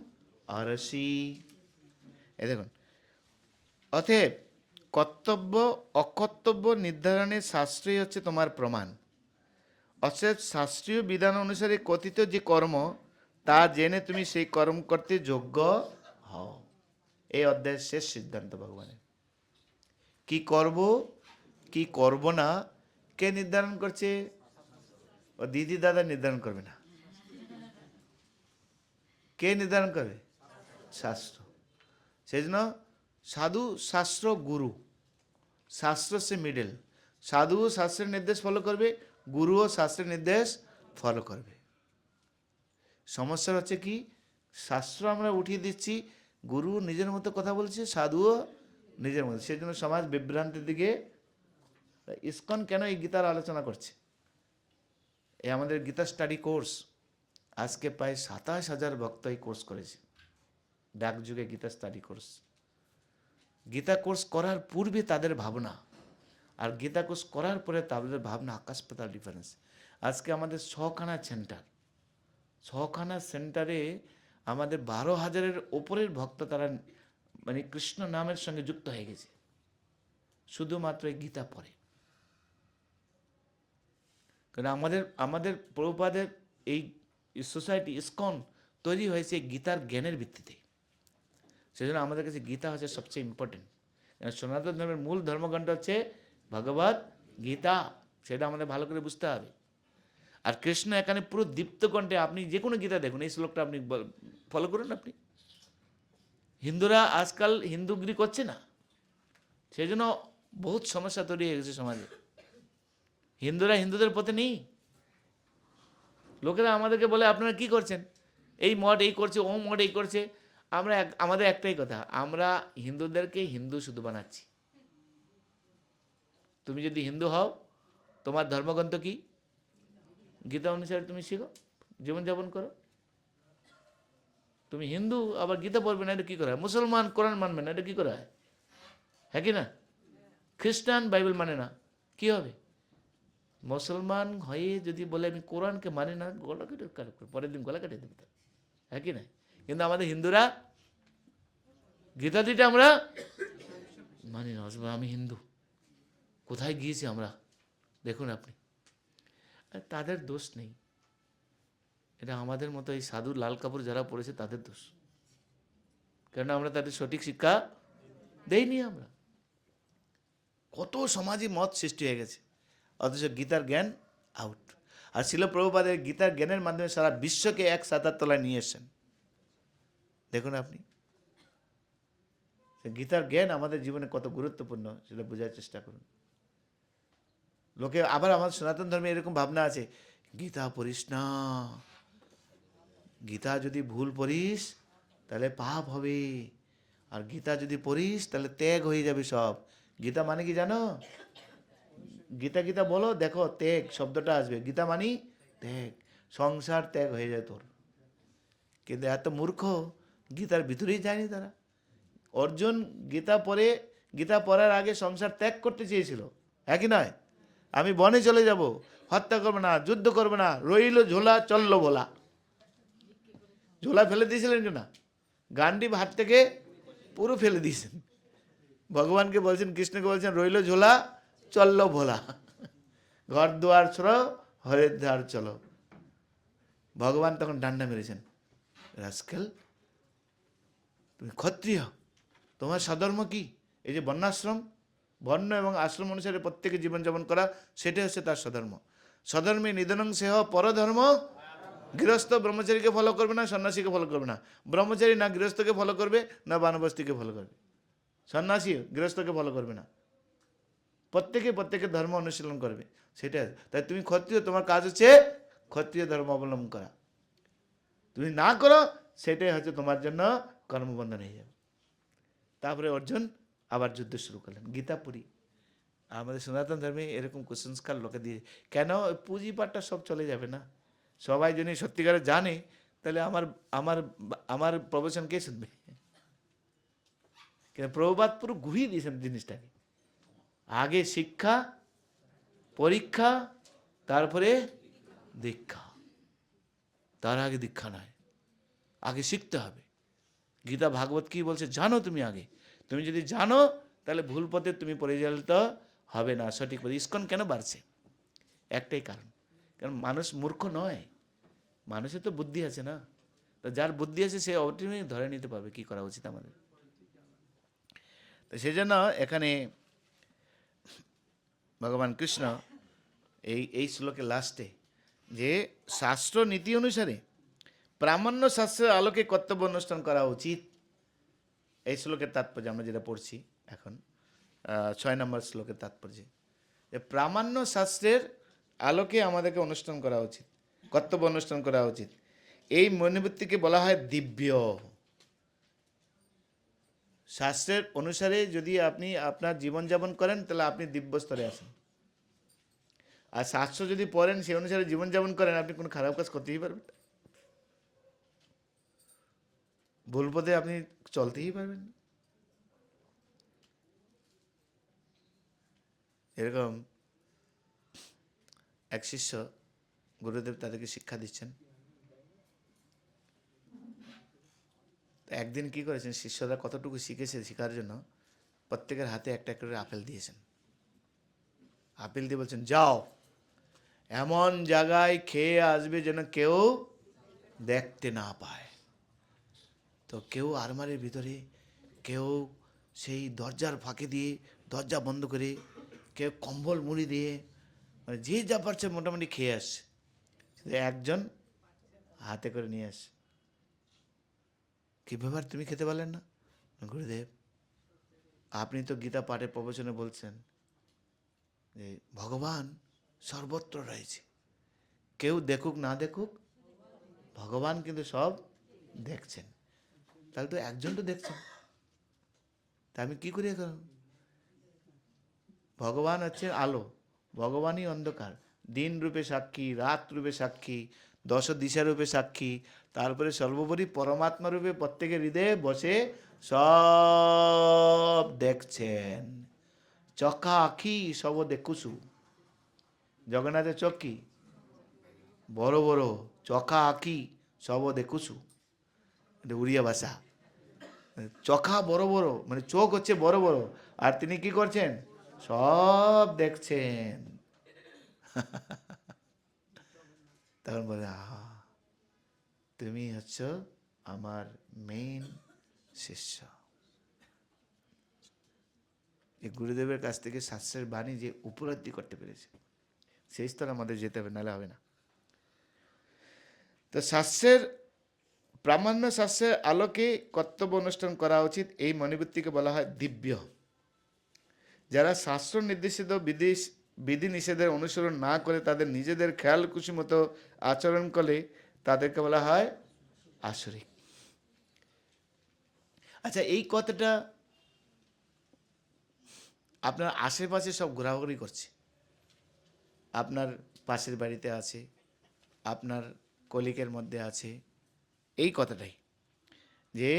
অরসি। এ দেখুন, অতএব কর্তব্য অকর্তব্য নির্ধারণে শাস্ত্রই হচ্ছে তোমার প্রমাণ। অতএব শাস্ত্রীয় বিধান অনুসারে কথিত যে কর্ম তা জেনে তুমি সেই কর্ম করতে যোগ্য হও। এই অধ্যায়ের শেষ সিদ্ধান্ত ভগবানের। কি করব কি করব না কে নির্ধারণ করছে? ও দিদি দাদা নির্ধারণ করবে না। কে নির্ধারণ করবে? শাস্ত্র। সেই জন্য সাধু শাস্ত্র গুরু, শাস্ত্র সে মিডল। সাধুও শাস্ত্রের নির্দেশ ফলো করবে, গুরুও শাস্ত্রের নির্দেশ ফলো করবে। সমস্যা হচ্ছে কি, শাস্ত্র আমরা উঠিয়ে দিচ্ছি, গুরু নিজের মতো কথা বলছে, সাধুও নিজের মতো। সেই জন্য সমাজ বিভ্রান্তির দিকে। ইসকন কেন এই গীতার আলোচনা করছে? এই আমাদের গীতা স্টাডি কোর্স, আজকে প্রায় 27,000 ভক্ত এই কোর্স করেছে। ডাক যুগে Gita study course. Gita course করার পূর্বে তাদের ভাবনা, আর গীতা কোর্স করার পরে তাদের ভাবনা আকাশ পাতাল ডিফারেন্স। আজকে আমাদের 6খানা সেন্টার, 6খানা সেন্টারে আমাদের 12,000-এর ওপরের ভক্ত তারা মানে কৃষ্ণ নামের সঙ্গে যুক্ত হয়ে গেছে, শুধুমাত্র এই গীতা পড়ে। কারণ আমাদের প্রভুপাদের এই সোসাইটি ইসকন তৈরি হয়েছে গীতার জ্ঞানের ভিত্তিতে। সেই জন্য আমাদের কাছে গীতা হচ্ছে সবচেয়ে ইম্পর্টেন্ট। সনাতন ধর্মের মূল ধর্মগ্রন্থ হচ্ছে ভগবদ গীতা, সেটা আমাদের ভালো করে বুঝতে হবে। আর কৃষ্ণ এখানে পুরো দীপ্ত কণ্ঠে, আপনি যে কোনো গীতা দেখুন, এই শ্লোকটা আপনি ফলো করুন। আপনি হিন্দুরা আজকাল হিন্দুগিরি করছে না, সেই জন্য বহুত সমস্যা তৈরি হয়ে গেছে সমাজে। হিন্দুরা হিন্দুদের পথে নেই। লোকেরা আমাদেরকে বলে আপনারা কি করছেন, এই মঠ এই করছে, ও মঠ এই করছে। আমাদের একটাই কথা, আমরা হিন্দুদেরকে হিন্দু শুধু বানাচ্ছি। তুমি যদি হিন্দু হও, তোমার ধর্মগ্রন্থ কি? গীতা অনুসারে তুমি শিখো, জীবনযাপন করো। তুমি হিন্দু আবার গীতা পড়বে না, এটা কী করা হয়? মুসলমান কোরআন মানবে না, এটা কী করা হয়? হ্যাঁ কি না? খ্রিস্টান বাইবেল মানে না, কি হবে? মুসলমান হয়ে যদি বলে আমি কোরআনকে মানি না, গলা কেটে পরের দিন গলা কেটে দেবে, হ্যাঁ কি না? কিন্তু আমাদের হিন্দুরা গীতা দিতে আমরা মানি না, আমি হিন্দু। কোথায় গিয়েছি আমরা দেখুন আপনি। তাদের দোষ নেই, এটা আমাদের মতো এই সাধু লাল কাপড় যারা পড়েছে তাদের দোষ। কেন আমরা তাদের সঠিক শিক্ষা দেইনি। আমরা কত সমাজে মত সৃষ্টি হয়ে গেছে, অথচ গীতার জ্ঞান আউট। আর শিল প্রভুপাদের গীতার জ্ঞানের মাধ্যমে সারা বিশ্বকে এক ছাতার তলায় নিয়ে এসেছেন। দেখুন আপনি, গীতার জ্ঞান আমাদের জীবনে কত গুরুত্বপূর্ণ সেটা বোঝার চেষ্টা করুন। লোকে আবার আমাদের সনাতন ধর্মে এরকম ভাবনা আছে, গীতা পড়িস না, গীতা যদি ভুল পড়িস তাহলে পাপ হবে, আর গীতা যদি পড়িস তাহলে ত্যাগ হয়ে যাবে সব। গীতা মানে কি জানো? গীতা গীতা বলো, দেখো ত্যাগ শব্দটা আসবে। গীতা মানি ত্যাগ, সংসার ত্যাগ হয়ে যায় তোর। কিন্তু এত মূর্খ, গীতার ভিতরেই যায়নি তারা। অর্জুন গীতা পড়ে, গীতা পড়ার আগে সংসার ত্যাগ করতে চেয়েছিল, একই নয়? আমি বনে চলে যাব, হত্যা করবে না, যুদ্ধ করবে না, রইল ঝোলা চললো ভোলা। ঝোলা ফেলে দিয়েছিলেন কি না? গান্ডীব হাত থেকে পুরো ফেলে দিয়েছেন। ভগবানকে বলছেন, কৃষ্ণকে বলছেন, রইল ঝোলা চললো ভোলা, ঘর দুয়ার ছোড়ো হরের ধার চলো। ভগবান তখন ডান্ডা মেরেছেন, রাস্কেল, তুমি ক্ষত্রিয়, তোমার স্বধর্ম কি? এই যে বর্ণাশ্রম, বর্ণ এবং আশ্রম অনুসারে প্রত্যেকে জীবনযাপন করা, সেটাই হচ্ছে তার স্বধর্ম। স্বধর্মে নিধনং সেহ পরধর্ম। গৃহস্থ ব্রহ্মচারীকে ফলো করবে না, সন্ন্যাসীকে ফলো করবে না। ব্রহ্মচারী না গৃহস্থকে ফলো করবে, না বানবস্তিকে ফলো করবে। সন্ন্যাসী গৃহস্থকে ফলো করবে না। প্রত্যেকের ধর্ম অনুশীলন করবে, সেটা। তাই তুমি ক্ষত্রিয়, তোমার কাজ হচ্ছে ক্ষত্রিয় ধর্ম অবলম্বন করা। তুমি না করো, সেটাই হচ্ছে তোমার জন্য কর্মবন্ধন হয়ে যাবে। তারপরে অর্জুন আবার যুদ্ধ শুরু করলেন। গীতা পুরী আমাদের সনাতন ধর্মে এরকম কুসংস্কার লোকে দিয়ে, কেন পুঁজিপাটটা সব চলে যাবে না? সবাই যদি সত্যিকারে জানে, তাহলে আমার আমার আমার প্রবচন কে শুনবে? কিন্তু প্রভুপাদ পুরো ঘুরিয়ে দিয়েছেন জিনিসটাকে। আগে শিক্ষা, পরীক্ষা, তারপরে দীক্ষা। তার আগে দীক্ষা নয়, আগে শিখতে হবে। গীতা ভাগবত কি বলছে জানো তুমি আগে। তুমি যদি জানো, তাহলে ভুল পথে তুমি পরিচালিত হবে না, সঠিক পথে। ইস্কন কেন বাড়ছে? একটাই কারণ, কারণ মানুষ মূর্খ নয়, মানুষের তো বুদ্ধি আছে না। তো যার বুদ্ধি আছে সে অটোমেটিক ধরে নিতে পারবে কি করা উচিত আমাদের। তো সেই জন্য এখানে ভগবান কৃষ্ণ এই শ্লোকের লাস্টে, যে শাস্ত্র নীতি অনুসারে প্রামাণ্য শাস্ত্রের আলোকে কর্তব্য অনুষ্ঠান করা উচিত, এই শ্লোকের তাৎপর্য আমরা যেটা পড়ছি এখন, 6 নম্বর শ্লোকের তাৎপর্য, যে প্রামাণ্য শাস্ত্রের আলোকে আমাদেরকে অনুষ্ঠান করা উচিত, কর্তব্য অনুষ্ঠান করা উচিত। এই মনোবৃত্তিকে বলা হয় দিব্য। শাস্ত্রের অনুসারে যদি আপনি আপনার জীবনযাপন করেন, তাহলে আপনি দিব্য স্তরে আসেন। আর শাস্ত্র যদি পড়েন, সেই অনুসারে জীবনযাপন করেন, আপনি কোনো খারাপ কাজ করতেই পারবেন না, ভুল পথে আপনি চলতেই পারবেন না। এরকম এক শিষ্য, গুরুদেব তাদেরকে শিক্ষা দিচ্ছেন। একদিন কি করেছেন, শিষ্যরা কতটুকু শিখেছে শেখার জন্য প্রত্যেকের হাতে একটা একটা করে আপেল দিয়েছেন। আপেল দিয়ে বলছেন, যাও এমন জায়গায় খেয়ে আসবে যেন কেউ দেখতে না পায়। তো কেউ আলমারির ভিতরে, কেউ সেই দরজার ফাঁকে দিয়ে দরজা বন্ধ করে, কেউ কম্বল মুড়ি দিয়ে, মানে যে যা পারছে মোটামুটি খেয়ে আসছে। একজন হাতে করে নিয়ে আসছে। কি ব্যাপার, তুমি খেতে পারলেন না? গুরুদেব, আপনি তো গীতা পাঠে প্রবচনে বলছেন যে ভগবান সর্বত্র রয়েছে, কেউ দেখুক না দেখুক ভগবান কিন্তু সব দেখছেন। তাহলে তো একজন তো দেখছেন, তা আমি কি করে করব? ভগবান হচ্ছে আলো, ভগবানই অন্ধকার, দিন রূপে সাক্ষী, রাত রূপে সাক্ষী, দশ দিশা রূপে সাক্ষী, তারপরে সর্বোপরি পরমাত্মা রূপে প্রত্যেকের হৃদয়ে বসে সব দেখছেন। চকা আখি সব দেখুছু। জগন্নাথের চোখ কি বড় বড়, চকা আখি সব দেখুছু, এটা উড়িয়া ভাষা। চোখা বড় বড়, মানে চোখ হচ্ছে বড় বড়, আর তিনি কি করছেন, সব দেখছেন। তখন বলে, আহা, তুমি হচ্ছ আমার মেইন শিষ্য। এই গুরুদেবের কাছ থেকে শাস্ত্রের বাণী যে উপলব্ধি করতে পেরেছে, সেই স্তরে আমাদের যেতে হবে, নাহলে হবে না। তো শাস্ত্রের প্রামাণ্য শাস্ত্রের আলোকে কর্তব্য অনুষ্ঠান করা উচিত, এই মনোবৃত্তিকে বলা হয় দিব্য। যারা শাস্ত্র নির্দেশিত বিধি নিষেধের অনুসরণ না করে তাদের নিজেদের খেয়াল খুশি মতো আচরণ করে তাদেরকে বলা হয় আসরিক। আচ্ছা, এই কথাটা আপনার আশেপাশে সব ঘোরাঘুরি করছে। আপনার পাশের বাড়িতে আছে, আপনার কলিগের মধ্যে আছে। এই কথাটাই যে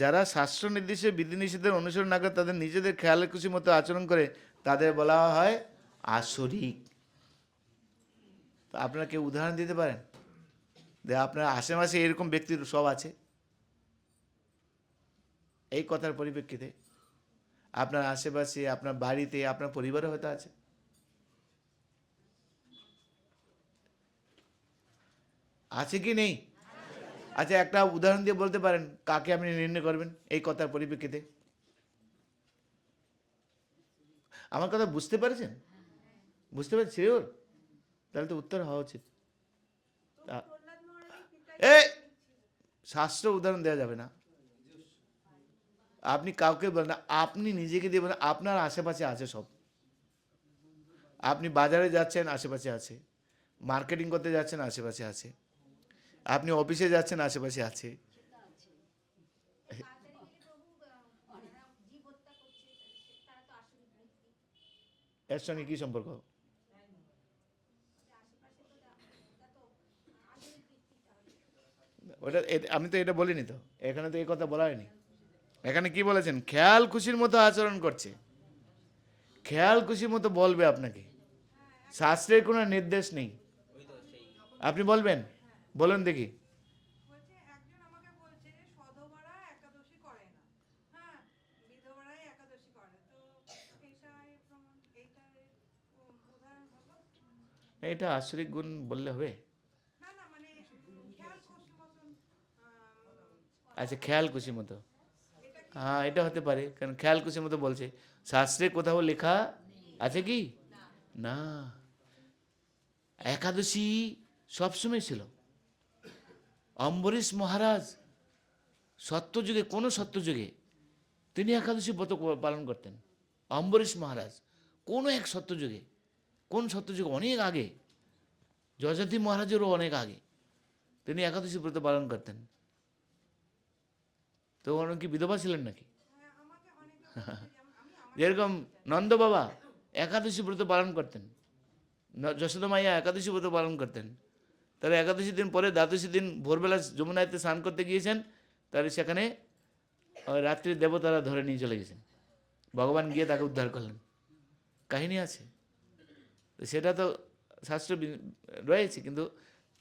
যারা শাস্ত্র নির্দেশে বিধিনিষেধের অনুসরণ না করে তাদের নিজেদের খেয়াল খুশি মতো আচরণ করে তাদের বলা হয় আসরিক। তো আপনারা কেউ উদাহরণ দিতে পারেন যে আপনার আশেপাশে এরকম ব্যক্তি সব আছে? এই কথার পরিপ্রেক্ষিতে আপনার আশেপাশে, আপনার বাড়িতে, আপনার পরিবারে হয়তো আছে। আছে কি নেই? আচ্ছা, একটা উদাহরণ দিয়ে বলতে পারেন কাকে আপনি নির্ণয় করবেন এই কথার পরিপ্রেক্ষিতে? আমার কথা বুঝতে পারছেন? বুঝতে পারছি ওর? তাহলে তো উত্তর হওয়া উচিত। এই শাস্ত্র উদাহরণ দেওয়া যাবে না। আপনি কাউকে বলেন না, আপনি নিজেকে দিয়ে বলেন আপনার আশেপাশে আছে সব। আপনি বাজারে যাচ্ছেন, আশেপাশে আছে। মার্কেটিং করতে যাচ্ছেন, আশেপাশে আছে। আপনি অফিসে যাচ্ছেন, আশেপাশে আছে। এর সঙ্গে কি সম্পর্ক? ওটা আমি তো এটা বলিনি তো, এখানে তো এই কথা বলা হয়নি। এখানে কি বলেছেন? খেয়াল খুশির মতো আচরণ করছে, খেয়াল খুশির মতো বলবে আপনাকে। শাস্ত্রের কোনো নির্দেশ নেই। আপনি বলবেন, বলুন দেখি। এটা আসরিক গুণ বললে হবে? আচ্ছা, খেয়াল খুশি মতো, হ্যাঁ এটা হতে পারে, কারণ খেয়াল খুশির মতো বলছে। শাস্ত্রে কোথাও লেখা আছে কি? না। একাদশী সবসময় ছিল। অম্বরীশ মহারাজ সত্যযুগে, কোন সত্যযুগে তিনি একাদশী ব্রত পালন করতেন। অম্বরীশ মহারাজ কোন এক সত্যযুগে, কোন সত্যযুগে? অনেক আগে, যযাতি মহারাজেরও অনেক আগে তিনি একাদশী ব্রত পালন করতেন। তো ওনার কি বিধবা ছিলেন নাকি? যেরকম নন্দ বাবা একাদশী ব্রত পালন করতেন, যশোদা মাইয়া একাদশী ব্রত পালন করতেন। তারা একাদশী দিন পরে দ্বাদশী দিন ভোরবেলা যমুনাতে স্নান করতে গিয়েছেন, তার সেখানে রাত্রি দেবতারা ধরে নিয়ে চলে গেছেন। ভগবান গিয়ে তাকে উদ্ধার করলেন। কাহিনী আছে, সেটা তো শাস্ত্র রয়েছে, কিন্তু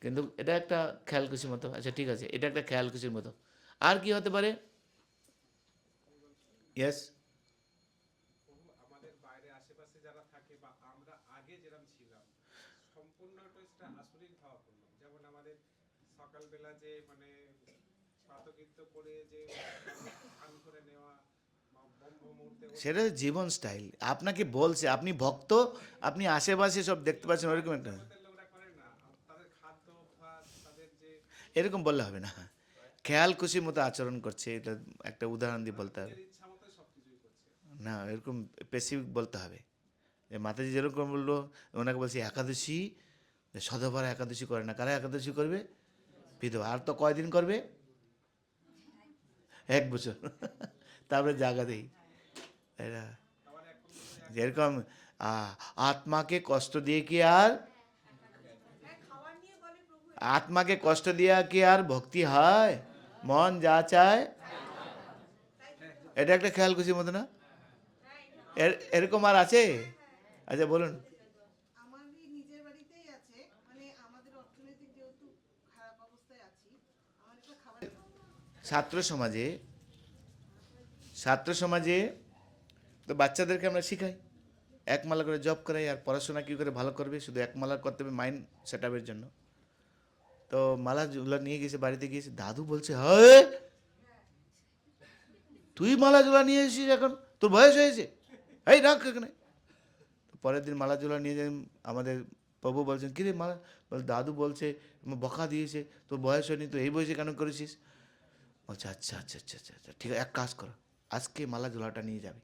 কিন্তু এটা একটা খেয়াল খুশির মতো। আচ্ছা ঠিক আছে, এটা একটা খেয়াল খুশির মতো। আর কি হতে পারে? ইয়েস। আমাদের বাইরে আশেপাশে যারা থাকে বা আমরা আগে যেরকম ছিলাম সম্পূর্ণটা আসরিক ভাব করলাম। যেমন আমাদের সকালবেলা যে মানে প্রাতকৃত্য করে যে স্নান করে নেওয়া, ব্রহ্ম মুহূর্তে সেটা জীবন স্টাইল। আপনাকে বলছে, আপনি ভক্ত, আপনি আশেপাশে সব দেখতে পাচ্ছেন, ওরকম একটা। লোকরা করে না, তাদের খাদ্য অভ্যাস, তাদের যে এরকম বললে হবে না। খেয়াল খুশির মতো আচরণ করছে, এটা একটা উদাহরণ দিয়ে বলতে হবে। নিজের ইচ্ছা মতো সবকিছুই করছে। না, এরকম স্পেসিফিক বলতে হবে। যে মাতাজি যেরকম বললো, ওনাকে বলছি একাদশী, সদবার একাদশী করে না। কারা একাদশী করবে? বিধবা। আর তো কয়দিন করবে? 1 বছর। তারপরে জাগা দেই। এরা আবার এখন যেরকম আত্মাকে কষ্ট দিয়ে কি আর, আত্মাকে কষ্ট দিয়া কি আর ভক্তি হয়? মন যা চায়, এটা একটা খেয়াল খুশির মতো না? এরকম আর আছে? আচ্ছা বলুন। আমারই নিজের বাড়িতেই আছে, মানে আমাদের অর্থনৈতিক যেহেতু খারাপ অবস্থায় আছি, আমার একটা খাবার ছাত্র সমাজে, ছাত্র সমাজে তো বাচ্চাদেরকে আমরা শিখাই, এক মালা করে জব করাই, আর পড়াশোনা কী করে ভালো করবে শুধু এক মালা করতে হবে মাইন্ড সেট আপের জন্য। তো মালাগুলো নিয়ে গেছে, বাড়িতে গিয়েছে, দাদু বলছে হ্যাঁ তুই মালাজোলা নিয়ে এসেছিস, এখন তোর বয়স হয়েছে, এই রাখ এখানে। পরের দিন মালাজোলা নিয়ে যাই আমাদের প্রভু বলছেন কিরে মালা, বল দাদু বলছে বকা দিয়েছে, তোর বয়স হয়নি, তো এই বয়সে কেন করেছিস? বলছে আচ্ছা আচ্ছা আচ্ছা আচ্ছা আচ্ছা ঠিক আছে, এক কাজ করো, আজকে মালা ঝোলাটা নিয়ে যাবে।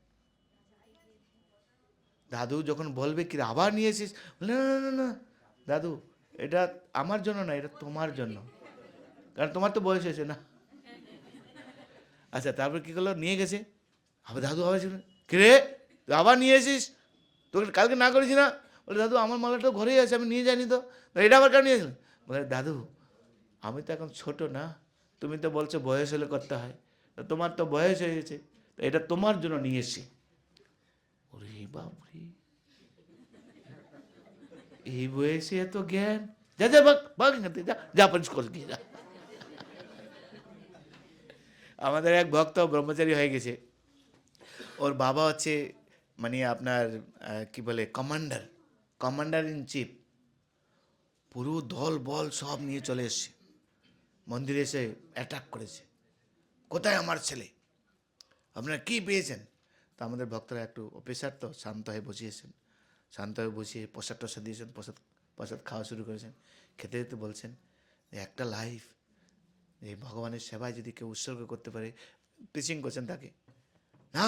দাদু যখন বলবে কি আবার নিয়ে এসিস, বলে, না না না না দাদু, এটা আমার জন্য না, এটা তোমার জন্য, কারণ তোমার তো বয়স হয়েছে না। আচ্ছা তারপর কী করলো, নিয়ে গেছে। আবার দাদু আবার কিরে তুই আবার নিয়ে এসিস, তোকে কালকে না করেছি না? বলে দাদু আমার মালাটা ঘরেই আছে, আমি নিয়ে যাইনি তো, এটা আবার কেন নিয়েছিলাম? বলে দাদু আমি তো এখন ছোট না, তুমি তো বলছো বয়স হলে করতে হয়, তো তোমার তো বয়স হয়ে গেছে, তো এটা তোমার জন্য নিয়ে এসছি। ওরে বাপরে, এই বয়সে এত জ্ঞান! যা যা ভাগ ভাগ এখান থেকে, যা যা পরিষ্কার করে গিয়ে যা। আমাদের এক ভক্ত ব্রহ্মচারী হয়ে গেছে, ওর বাবা হচ্ছে মানে আপনার কি বলে কমান্ডার ইন চিফ, পুরো দল বল সব নিয়ে চলে এসছে, মন্দিরে এসে অ্যাটাক করেছে, কোথায় আমার ছেলে, আপনারা কী পেয়েছেন? তো আমাদের ভক্তরা একটু অফিসার তো শান্ত হয়ে বসিয়েছেন, শান্ত হয়ে বসিয়ে প্রসাদ টসাদ দিয়েছেন, প্রসাদ খাওয়া শুরু করেছেন। খেতে খেতে বলছেন যে একটা লাইফ এই ভগবানের সেবায় যদি কেউ উৎসর্গ করতে পারে, টিচিং করছেন তাকে, না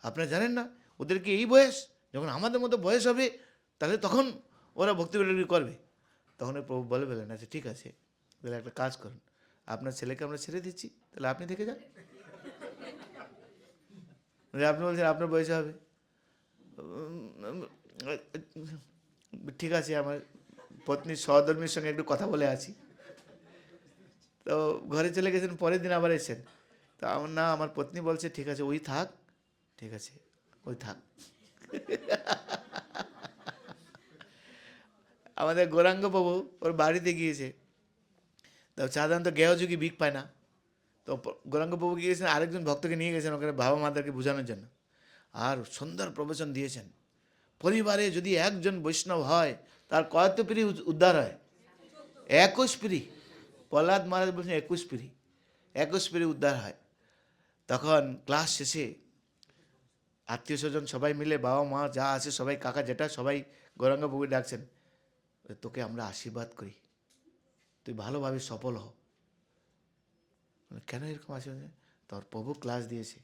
আপনারা জানেন না ওদেরকে এই বয়স, যখন আমাদের মতো বয়স হবে তাহলে তখন ওরা ভক্তি করবে। তখন ওই প্রভু বললেন আচ্ছা ঠিক আছে, তাহলে একটা কাজ করুন, আপনার ছেলেকে আমরা ছেড়ে দিচ্ছি, তাহলে আপনি থেকে যান। আপনি বলছেন আপনার বয়সে হবে, ঠিক আছে, আমার পত্নীর সহধর্মীর সঙ্গে একটু কথা বলে আছি। তো ঘরে চলে গেছেন, পরের দিন আবার এসেছেন, তো আমার না আমার পত্নী বলছে ঠিক আছে ওই থাক, ঠিক আছে ওই থাক। আমাদের গৌরাঙ্গ বাবু ওর বাড়িতে গিয়েছে, তো সাধারণত গেহযোগী ভিক পায় না, তো গৌরাঙ্গ বাবু গিয়েছেন, আরেকজন ভক্তকে নিয়ে গেছেন ওখানে বাবা মাতাকে বোঝানোর জন্য, আর সুন্দর প্রবচন দিয়েছেন। পরিবারে যদি একজন বৈষ্ণব হয় তার কত পিঁড়ি উদ্ধার হয়? 21 পিঁড়ি। প্রহ্লাদ মহারাজ বলছেন 21 পিঁড়ি উদ্ধার হয়। তখন ক্লাস শেষে আত্মীয় স্বজন সবাই মিলে, বাবা মা যা আছে সবাই, কাকা জেঠা সবাই গৌরাঙ্গ বাবুকে ডাকছেন, তোকে আমরা আশীর্বাদ করি, তুই ভালোভাবে সফল হ। কেন এরকম আশীর্বাদ? তোর প্রভু ক্লাস দিয়েছে,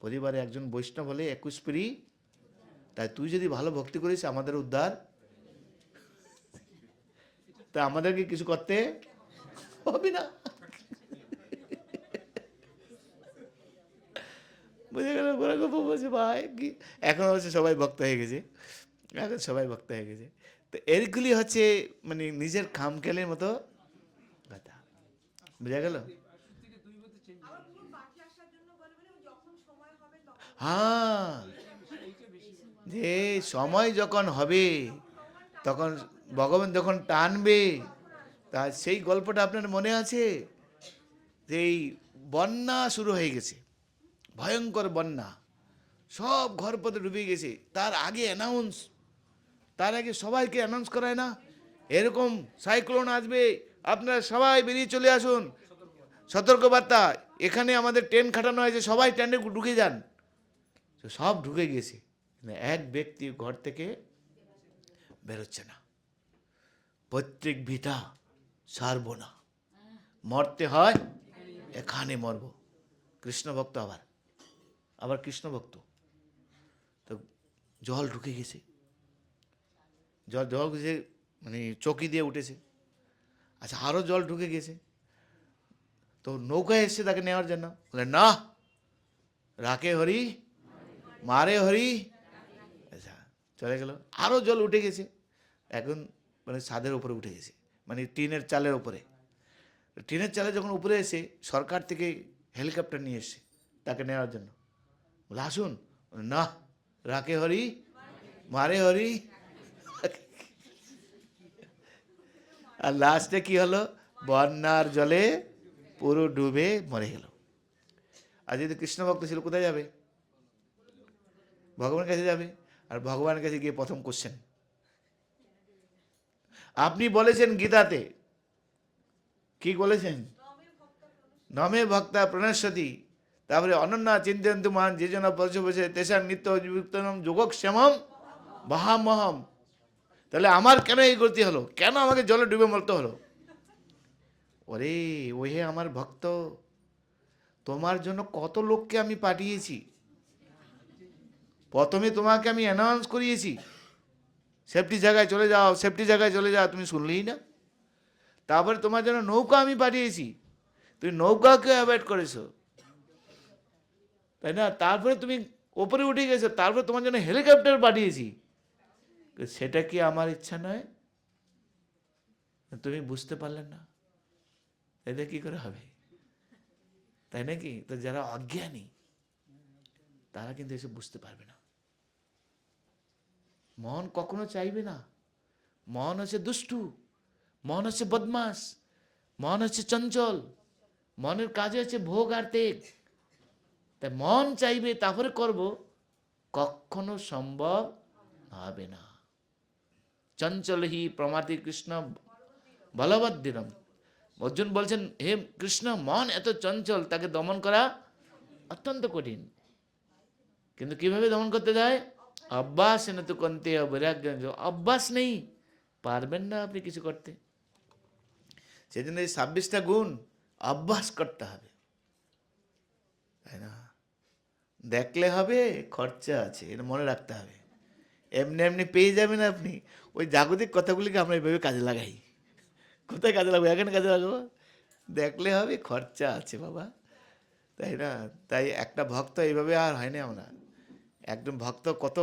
পরিবারে একজন বৈষ্ণব হলে 21 পিঁড়ি, তাই তুই যদি ভালো ভক্তি করিস আমাদের উদ্ধার, তা আমাদেরকে কিছু করতে হবে না। বুঝে গেল? গৌরাঙ্গ বাবু বলছে ভাই কি, এখন হচ্ছে সবাই ভক্ত হয়ে গেছে, এখন সবাই ভক্ত হয়ে গেছে। তো এরগুলি হচ্ছে মানে নিজের খামখেয়ালির মতো কথা, বুঝা গেল? আবার পুরো পাখি আসার জন্য বলে বলে যখন সময় হবে তখন হ্যাঁ, যে সময় যখন হবে তখন ভগবান যখন টানবে, তা সেই গল্পটা আপনার মনে আছে যে এই বন্যা শুরু হয়ে গেছে, ভয়ঙ্কর বন্যা, সব ঘর পথে ডুবে গেছে, তার আগে অ্যানাউন্স, তার আগে সবাইকে অ্যানাউন্স করায় না এরকম সাইক্লোন আসবে, আপনারা সবাই বেরিয়ে চলে আসুন, সতর্কবার্তা, এখানে আমাদের ট্রেন খাটানো হয়েছে, সবাই ট্রেনে ঢুকে যান। তো সব ঢুকে গেছে, এক ব্যক্তি ঘর থেকে বেরোচ্ছে না, পৈতৃক ভিটা সারবো না, মরতে হয় এখানে মরবো। কৃষ্ণ ভক্ত, আবার কৃষ্ণ ভক্ত, তো জল ঢুকে গেছে, জল গেছে মানে চকি দিয়ে উঠেছে। আচ্ছা আরও জল ঢুকে গেছে, তো নৌকায় এসছে তাকে নেওয়ার জন্য, বলে না, রাখে হরি মারে হরি। আচ্ছা চলে গেল, আরও জল উঠে গেছে, এখন মানে ছাদের উপরে উঠে গেছে, মানে টিনের চালের উপরে। টিনের চালে যখন উপরে এসে সরকার থেকে হেলিকপ্টার নিয়ে এসছে তাকে নেওয়ার জন্য, বলে আসুন, না, রাখে হরি মারে হরি। আর লাস্টে কি হলো, বন্যার জলে পুরো ডুবে মরে গেল। আর যদি কৃষ্ণ ভক্ত ছিল কোথায় যাবে? ভগবানের কাছে যাবে। আর ভগবানের কাছে গিয়ে প্রথম কোশ্চেন, আপনি বলেছেন গীতাতে, কি বলেছেন? নমে ভক্তা প্রণশ্যতি, তারপরে অনন্যা চিন্তয়ন্তু মান যে জন বসে বসে তেসার নিত্য যুক্তম যোগক্ষেমম বাহামহম। তাহলে আমার কেন এই গতি হলো, কেন আমাকে জলে ডুবে মরতে হলো? ওরে ওহে আমার ভক্ত, তোমার জন্য কত লোককে আমি পাঠিয়েছি। প্রথমে তোমাকে আমি অ্যানাউন্স করিয়েছি, সেফটি জায়গায় চলে যাও, সেফটি জায়গায় চলে যাও, তুমি শুনলেই না। তারপরে তোমার জন্য নৌকা আমি পাঠিয়েছি, তুমি নৌকাকে অ্যাভয়েড করেছো, তাই না? তারপরে তুমি ওপরে উঠে গেছো, তারপরে তোমার জন্য হেলিকপ্টার পাঠিয়েছি। সেটা কি আমার ইচ্ছা নয়? তুমি বুঝতে পারলে না, এটা কি করে হবে? তাই নাকি? তো যারা অজ্ঞানী তারা কিন্তু এসব বুঝতে পারবে না। মন কখনো চাইবে না। মন হচ্ছে দুষ্টু, মন হচ্ছে বদমাস, মন হচ্ছে চঞ্চল, মনের কাজে হচ্ছে ভোগ আর ত্যাগ। তাই মন চাইবে তারপরে করব, কখনো সম্ভব হবে না। চঞ্চল হি প্রমাতি কৃষ্ণ বলবদ্দিনম। অর্জুন বলছেন, হে কৃষ্ণ, মন এত চঞ্চল, তাকে দমন করা অত্যন্ত কঠিন। কিন্তু কিভাবে দমন করতে যায়? অভ্যাস না তো কন্তে বৈরাগ্য, অভ্যাস নেই, পারবেন না আপনি কিছু করতে। সেই জন্য এই 26টা গুণ অভ্যাস করতে হবে, তাই না? দেখলে হবে, খরচা আছে, এটা মনে রাখতে হবে। এমনি এমনি পেয়ে যাবেন আপনি। ওই জাগতিক কথাগুলিকে আমরা এইভাবে কাজে লাগাই। কোথায় কাজে লাগাবো? এখানে কাজে লাগাবো। দেখলে হবে, খরচা আছে বাবা, তাই না? তাই একটা ভক্ত এইভাবে আর হয় না। আমরা একদম ভক্ত কত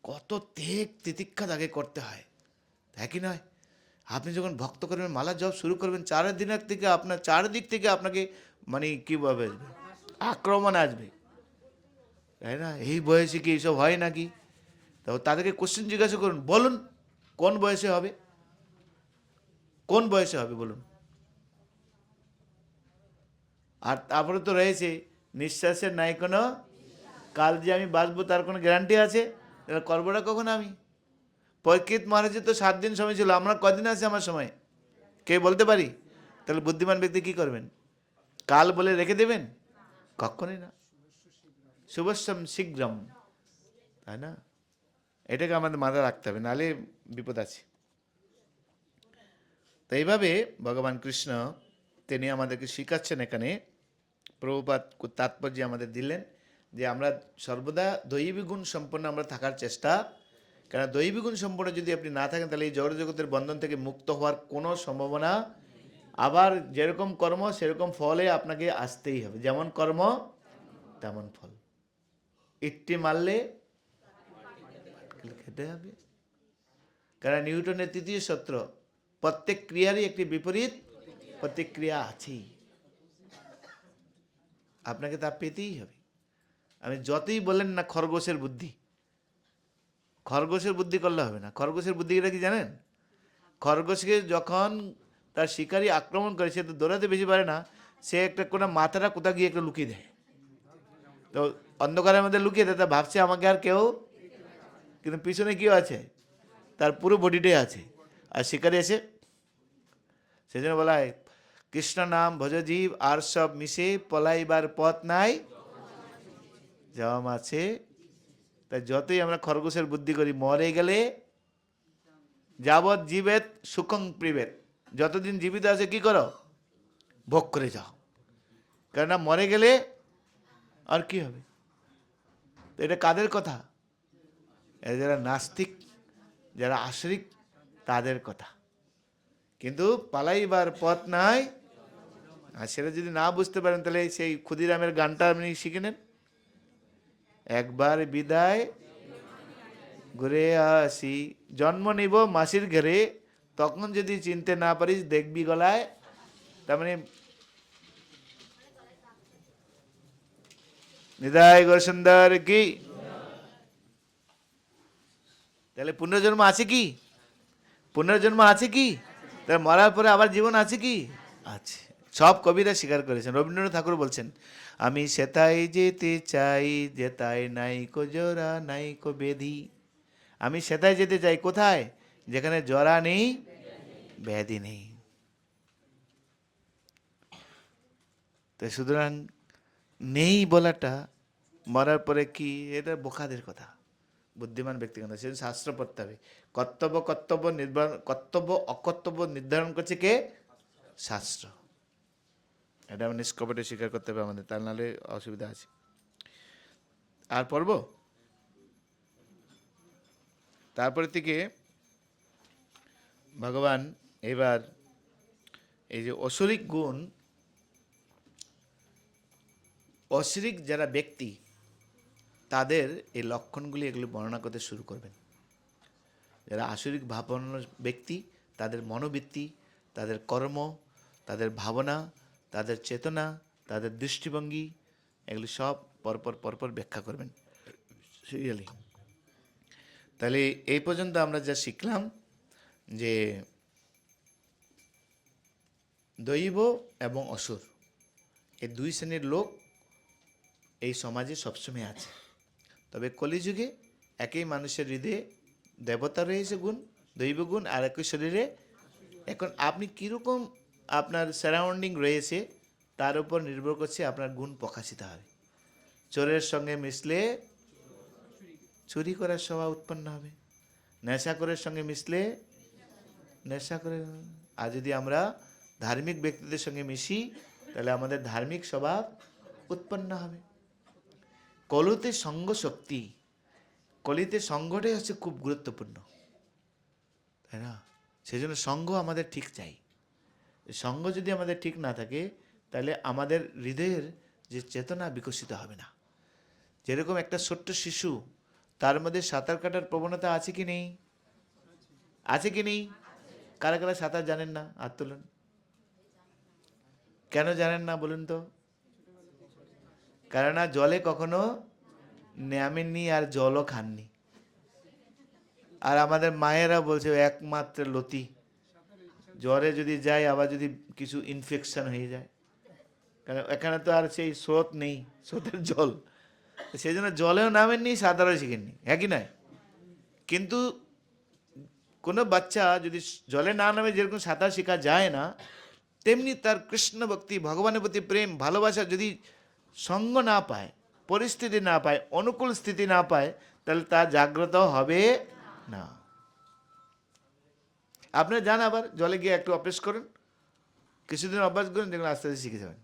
কত ত্যাগ তিতিক্ষা তাকে করতে হয়, তাই কি নয়? আপনি যখন ভক্ত করবেন, মালা জপ শুরু করবেন, চারিদিক থেকে আপনাকে মানে কীভাবে আসবে, আক্রমণ আসবে, তাই না? এই বয়সে কি এইসব হয় নাকি? তো তাদেরকে কোশ্চেন জিজ্ঞাসা করুন, বলুন কোন বয়সে হবে, কোন বয়সে হবে বলুন। আর তারপরে তো রয়েছে নিঃশ্বাসের নাই কোনো, কাল যে আমি বাঁচবো তার কোনো গ্যারান্টি আছে? তাহলে করবোটা কখন আমি? পরীক্ষিত মহারাজের তো 7 দিন সময় ছিল, আমরা কদিন আছে আমার সময়, কে বলতে পারি? তাহলে বুদ্ধিমান ব্যক্তি কি করবেন? কাল বলে রেখে দেবেন? কখনই না। শুভস্যম শীঘ্রম, তাই না? এটাকে আমাদের মাথায় রাখতে হবে, নাহলে বিপদ আছে। তো এইভাবে ভগবান কৃষ্ণ তিনি আমাদেরকে শিখাচ্ছেন। এখানে প্রভুপাদ তাৎপর্য আমাদের দিলেন যে আমরা সর্বদা দৈবিক গুণ সম্পন্ন আমরা থাকার চেষ্টা। কারণ দৈবিক গুণ সম্পন্ন যদি আপনি না থাকেন, তাহলে এই জড়জগতের বন্ধন থেকে মুক্ত হওয়ার কোনো সম্ভাবনা। আবার যেরকম কর্ম সেরকম ফলে আপনাকে আসতেই হবে, যেমন কর্ম তেমন ফল। ইট্টি মারলে খেতে হবে। কারণ নিউটনের 3য় সূত্র, প্রত্যেক ক্রিয়ারই একটি বিপরীত প্রতিক্রিয়া আছেই, আপনাকে তা পেতেই হবে। আমি যতই বলেন না খরগোশের বুদ্ধি, খরগোশের বুদ্ধি করলে হবে না। খরগোশের বুদ্ধিটা কি জানেন? খরগোশকে যখন তার শিকারী আক্রমণ করে, সে তো দৌড়াতে বেশি পারে না, সে একটা কোনো মাথাটা কোথাও গিয়ে একটা লুকিয়ে দেয়। তো অন্ধকারের মধ্যে লুকিয়ে দেয়, তা ভাবছে আমাকে আর কেউ, কিন্তু পিছনে কেউ আছে, তার পুরো বডিটাই আছে। আর শিকারী এসে, সেই জন্য বলা হয় কৃষ্ণ নাম ভজ জীব, আর সব মিশে পলাইবার পথ নাই জম আছে। তাই যতই আমরা খরগোশের বুদ্ধি করি, মরে গেলে যাবৎ জীবেত সুখং প্রিবেত, যতদিন জীবিত আছে কি করো? ভোগ করে যাও। কেননা মরে গেলে আর কি হবে? তো এটা কাদের কথা? এরা যারা নাস্তিক, যারা আশ্রিক, তাদের কথা। কিন্তু পালাইবার পথ নাই, আর সেটা যদি না বুঝতে পারেন, তাহলে সেই ক্ষুদিরামের গানটা আপনি শিখে নেন। একবার বিদায় ঘুরে আসি, জন্ম নিব মাসির ঘরে, তখন যদি চিনতে না পারিস দেখবি গলায়। তার মানে নিদায় গৌরসুন্দর কি। তাহলে পুনর্জন্ম আছে কি? পুনর্জন্ম আছে কি? তাহলে মরার পরে আবার জীবন আছে কি? আছে। সব কবিরা স্বীকার করেছেন। রবীন্দ্রনাথ ঠাকুর বলছেন, আমি সেতাই যেতে চাই, যেতাই নাই কো জোড়া নাই কো বেধি। আমি সেতাই যেতে চাই, কোথায়? যেখানে জরা নেই, ব্যাধি নেই। তো সুতরাং নেই বলাটা, মরার পরে কি, এটা বোকাদের কথা। বুদ্ধিমান ব্যক্তিগণ, সেজন্য শাস্ত্র পড়তে হবে। কর্তব্য অকর্তব্য নির্ধারণ করছে কে? শাস্ত্র। এটা আমি নিষ্কপটে স্বীকার করতে হবে আমাদের, তার নাহলে অসুবিধা আছে। আর পড়ব? তারপরে থেকে ভগবান এবার এই যে অসুরিক গুণ, অসুরিক যারা ব্যক্তি তাদের এই লক্ষণগুলি এগুলো বর্ণনা করতে শুরু করবেন। যারা আসরিক ভাবনা ব্যক্তি, তাদের মনোবৃত্তি, তাদের কর্ম, তাদের ভাবনা, তাদের চেতনা, তাদের দৃষ্টিভঙ্গি, এগুলি সব পরপর ব্যাখ্যা করবেন সিরিয়ালি। তাহলে এই পর্যন্ত আমরা যা শিখলাম যে দৈব এবং অসুর এই দুই শ্রেণীর লোক এই সমাজে সবসময় আছে। তবে কলিযুগে একই মানুষের হৃদয়ে দেবতা রয়েছে গুণ, দৈব গুণ, আর একই শরীরে। এখন আপনি কীরকম আপনার সারাউন্ডিং রয়েছে তার উপর নির্ভর করছে আপনার গুণ প্রকাশিত হবে। চোরের সঙ্গে মিশলে চুরি করার স্বভাব উৎপন্ন হবে, নেশাখোরের সঙ্গে মিশলে নেশা করে। আর যদি আমরা ধার্মিক ব্যক্তিদের সঙ্গে মিশি তাহলে আমাদের ধার্মিক স্বভাব উৎপন্ন হবে। কলিতে সঙ্গ শক্তি, কলিতে সঙ্গটাই হচ্ছে খুব গুরুত্বপূর্ণ, তাই না? সেই জন্য সঙ্গ আমাদের ঠিক চাই। সঙ্গ যদি আমাদের ঠিক না থাকে তাহলে আমাদের হৃদয়ের যে চেতনা বিকশিত হবে না। যেরকম একটা ছোট্ট শিশু, তার মধ্যে সাঁতার কাটার প্রবণতা আছে কি নেই? আছে কি নেই? কারা কারা সাঁতার জানেন না হাত তুলুন। কেন জানেন না বলুন তো? কেননা জলে কখনো নামেননি আর জলও খাননি। আর আমাদের মায়েরা বলছে একমাত্র লতি, জ্বরে যদি যায় আবার যদি কিছু ইনফেকশন হয়ে যায়, কারণ এখানে তো আর সেই স্রোত নেই, স্রোতের জল, সেই জন্য জলেও নামেননি, সাঁতারও শিখেননি, হ্যাঁ কি নয়? কিন্তু কোনো বাচ্চা যদি জলে না নামে যেরকম সাঁতার শেখা যায় না, তেমনি তার কৃষ্ণ ভক্তি, ভগবানের প্রতি প্রেম ভালোবাসা যদি সঙ্গ না পায়, পরিস্থিতি না পায়, অনুকূল স্থিতি না পায়, তাহলে তা জাগ্রত হবে না। আপনারা যান আবার জলে গিয়ে একটু অভ্যাস করুন, কিছুদিন অভ্যাস করুন, দেখুন আস্তে আস্তে শিখে যাবেন।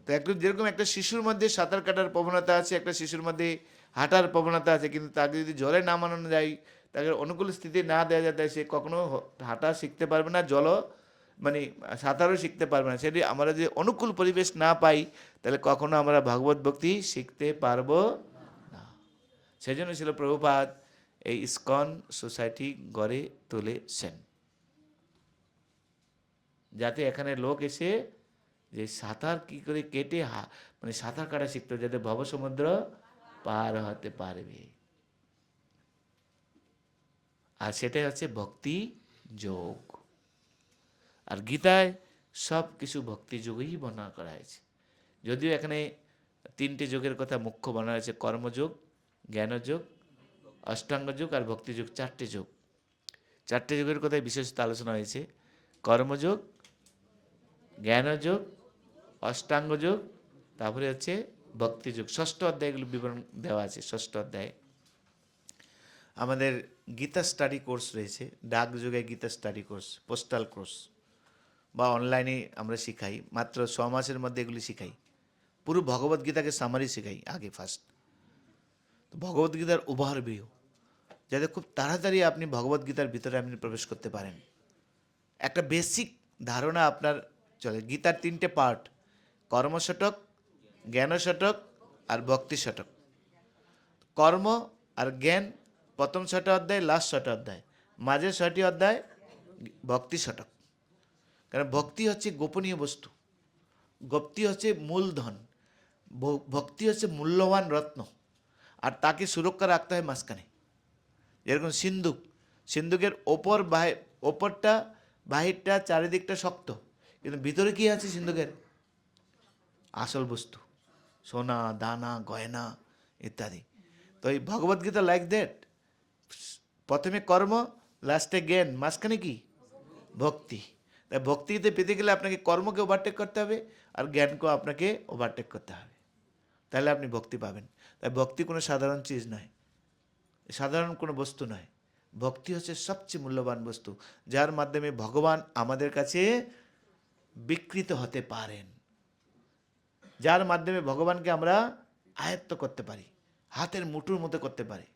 তো একটু যেরকম একটা শিশুর মধ্যে সাঁতার কাটার প্রবণতা আছে, একটা শিশুর মধ্যে হাঁটার প্রবণতা আছে, কিন্তু তাকে যদি জলে নামানো যায়, তাকে অনুকূল স্থিতি না দেওয়া যায়, সে কখনো হাঁটা শিখতে পারবে না, মানে সাঁতারও শিখতে পারবে না। সেটি আমরা যদি অনুকূল পরিবেশ না পাই তাহলে কখনো আমরা ভাগবত ভক্তি শিখতে পারবো না। সেই জন্য ছিল প্রভুপাদ এই ইসকন সোসাইটি গড়ে তুলেছেন, যাতে এখানে লোক এসে যে সাঁতার কি করে কেটে মানে সাঁতার কাটা শিখতে, যাতে ভবসমুদ্র পার হতে পারবে। আর সেটাই হচ্ছে ভক্তি যোগ। আর গীতায় সব কিছু ভক্তি যোগেই বর্ণনা করা হয়েছে। যদিও এখানে 3টে যোগের কথা মুখ্য বর্ণনা হয়েছে, কর্মযোগ, জ্ঞানযোগ, অষ্টাঙ্গ যোগ আর ভক্তিযোগ, 4টে যোগ। 4টে যোগের কথায় বিশেষত আলোচনা হয়েছে, কর্মযোগ, জ্ঞানযোগ, অষ্টাঙ্গ যোগ, তারপরে হচ্ছে ভক্তিযোগ। 6ষ্ঠ অধ্যায়গুলো বিবরণ দেওয়া আছে। 6ষ্ঠ অধ্যায়ে আমাদের গীতা স্টাডি কোর্স রয়েছে, ডাক যুগে Gita study course, postal course, বা অনলাইনে আমরা শিখাই। মাত্র 6 মাসের মধ্যে এগুলি শিখাই। পুরো ভগবদ্গীতাকে সামারি শেখাই আগে ফার্স্ট। তো ভগবদ্গীতার ওভারভিউ, যাতে খুব তাড়াতাড়ি আপনি ভগবদ্গীতার ভিতরে আপনি প্রবেশ করতে পারেন, একটা বেসিক ধারণা আপনার চলে। গীতার 3টে পার্ট, কর্মশতক, জ্ঞানশতক আর ভক্তি শতক। কর্ম আর জ্ঞান প্রথম 6টা অধ্যায়, লাস্ট 6টা অধ্যায়, মাঝের 6টি অধ্যায় ভক্তি শতক। কারণ ভক্তি হচ্ছে গোপনীয় বস্তু, ভক্তি হচ্ছে মূলধন, ভক্তি হচ্ছে মূল্যবান রত্ন, আর তাকে সুরক্ষা রাখতে হয় মাঝখানে। যেরকম সিন্দুক, সিন্দুকের ওপরটা বাহিরটা চারিদিকটা শক্ত, কিন্তু ভিতরে কি আছে সিন্দুকের? আসল বস্তু, সোনা দানা গয়না ইত্যাদি। তো এই ভগবদ্গীতা লাইক দ্যাট, প্রথমে কর্ম, লাস্টে জ্ঞান, মাঝখানে কি? ভক্তি। তাই ভক্তিতে পেতে গেলে আপনাকে কর্মকে ওভারটেক করতে হবে আর জ্ঞানকেও আপনাকে ওভারটেক করতে হবে। তাহলে আপনি ভক্তি পাবেন। তাই ভক্তি কোনো সাধারণ চিজ নয়, সাধারণ কোনো বস্তু নয়। ভক্তি হচ্ছে সবচেয়ে মূল্যবান বস্তু, যার মাধ্যমে ভগবান আমাদের কাছে বিকৃত হতে পারেন, যার মাধ্যমে ভগবানকে আমরা আয়ত্ত করতে পারি, হাতের মুঠোর মতো করতে পারি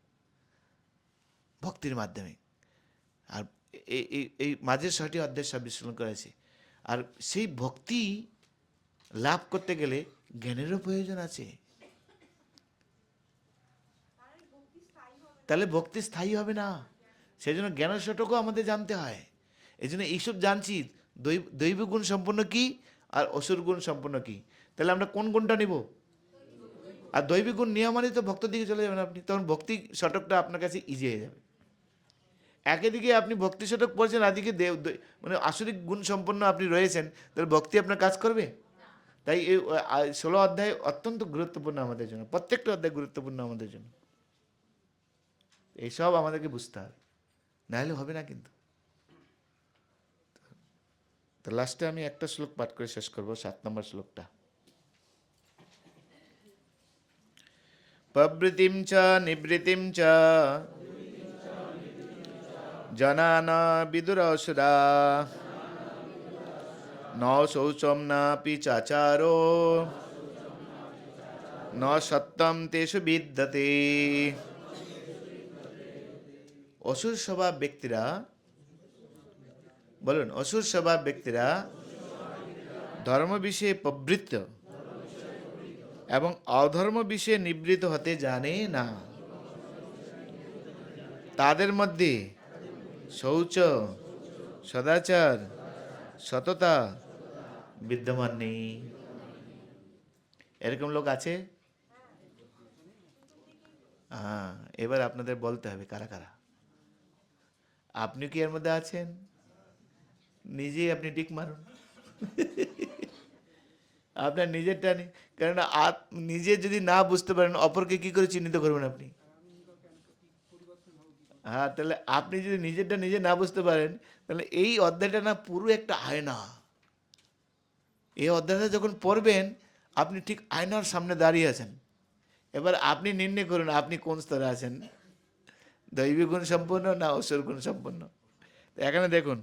ভক্তির মাধ্যমে। আর এই মাঝের 6টি অধ্যায় সব বিশ্লেষণ করেছে। আর সেই ভক্তি লাভ করতে গেলে জ্ঞানেরও প্রয়োজন আছে, তাহলে ভক্তি স্থায়ী হবে না। সেই জন্য জ্ঞানের শতকও আমাদের জানতে হয়। এই জন্য এইসব জানছি, দৈব গুণ সম্পন্ন কি আর অসুর গুণ সম্পন্ন কি। তাহলে আমরা কোন গুণটা নিব? আর দৈবিক গুণ নেওয়া মানে তো ভক্ত দিকে চলে যাবেন আপনি, তখন ভক্তি শতকটা আপনার কাছে ইজি হয়ে যাবে। একদিকে আপনি ভক্তি শতক পড়ছেন, আদিকে মানে আসরিক গুণ সম্পন্ন আপনি রয়েছেন, তাহলে ভক্তি আপনার কাজ করবে? তাই এই 16 অধ্যায় অত্যন্ত গুরুত্বপূর্ণ আমাদের জন্য, প্রত্যেকটা অধ্যায় গুরুত্বপূর্ণ আমাদের জন্য। এইসব আমাদেরকে বুঝতে হবে, নাহলে হবে না কিন্তু। তো লাস্টে আমি একটা শ্লোক পাঠ করে শেষ করবো, 7 নম্বর শ্লোকটা। প্রবৃত্তিম চ নিবৃত্তিম চ জনানা বিদুরসুরা ন শৌচম নাপি চাচারো ন সত্যম তেষু বিদ্যতে। অসুর স্বভাব ব্যক্তিরা, বলুন, অসুর স্বভাব ব্যক্তিরা ধর্ম বিষয়ে প্রবৃত্ত এবং অধর্ম বিষয়ে নিবৃত্ত হতে জানে না। তাদের মধ্যে শৌচ, সদাচার, সততা বিদ্যমান নেই। এরকম লোক আছে? হ্যাঁ, এবার আপনাদের বলতে হবে কারা কারা। আপনি কি এর মধ্যে আছেন? নিজেই আপনি টিক মারুন। আপনার নিজেরটা নেই, কারণ নিজে যদি না বুঝতে পারেন, অপরকে কি করে চিহ্নিত করবেন আপনি? হ্যাঁ, তাহলে আপনি যদি নিজেরটা নিজে না বুঝতে পারেন, তাহলে এই অধ্যায়টা না পুরো একটা আয়না। এই অধ্যায়টা যখন পড়বেন, আপনি ঠিক আয়নার সামনে দাঁড়িয়ে আছেন। এবার আপনি নির্ণয় করুন আপনি কোন স্তরে আছেন, দৈবিক গুণ সম্পন্ন না অসুর গুণ সম্পন্ন। এখানে দেখুন,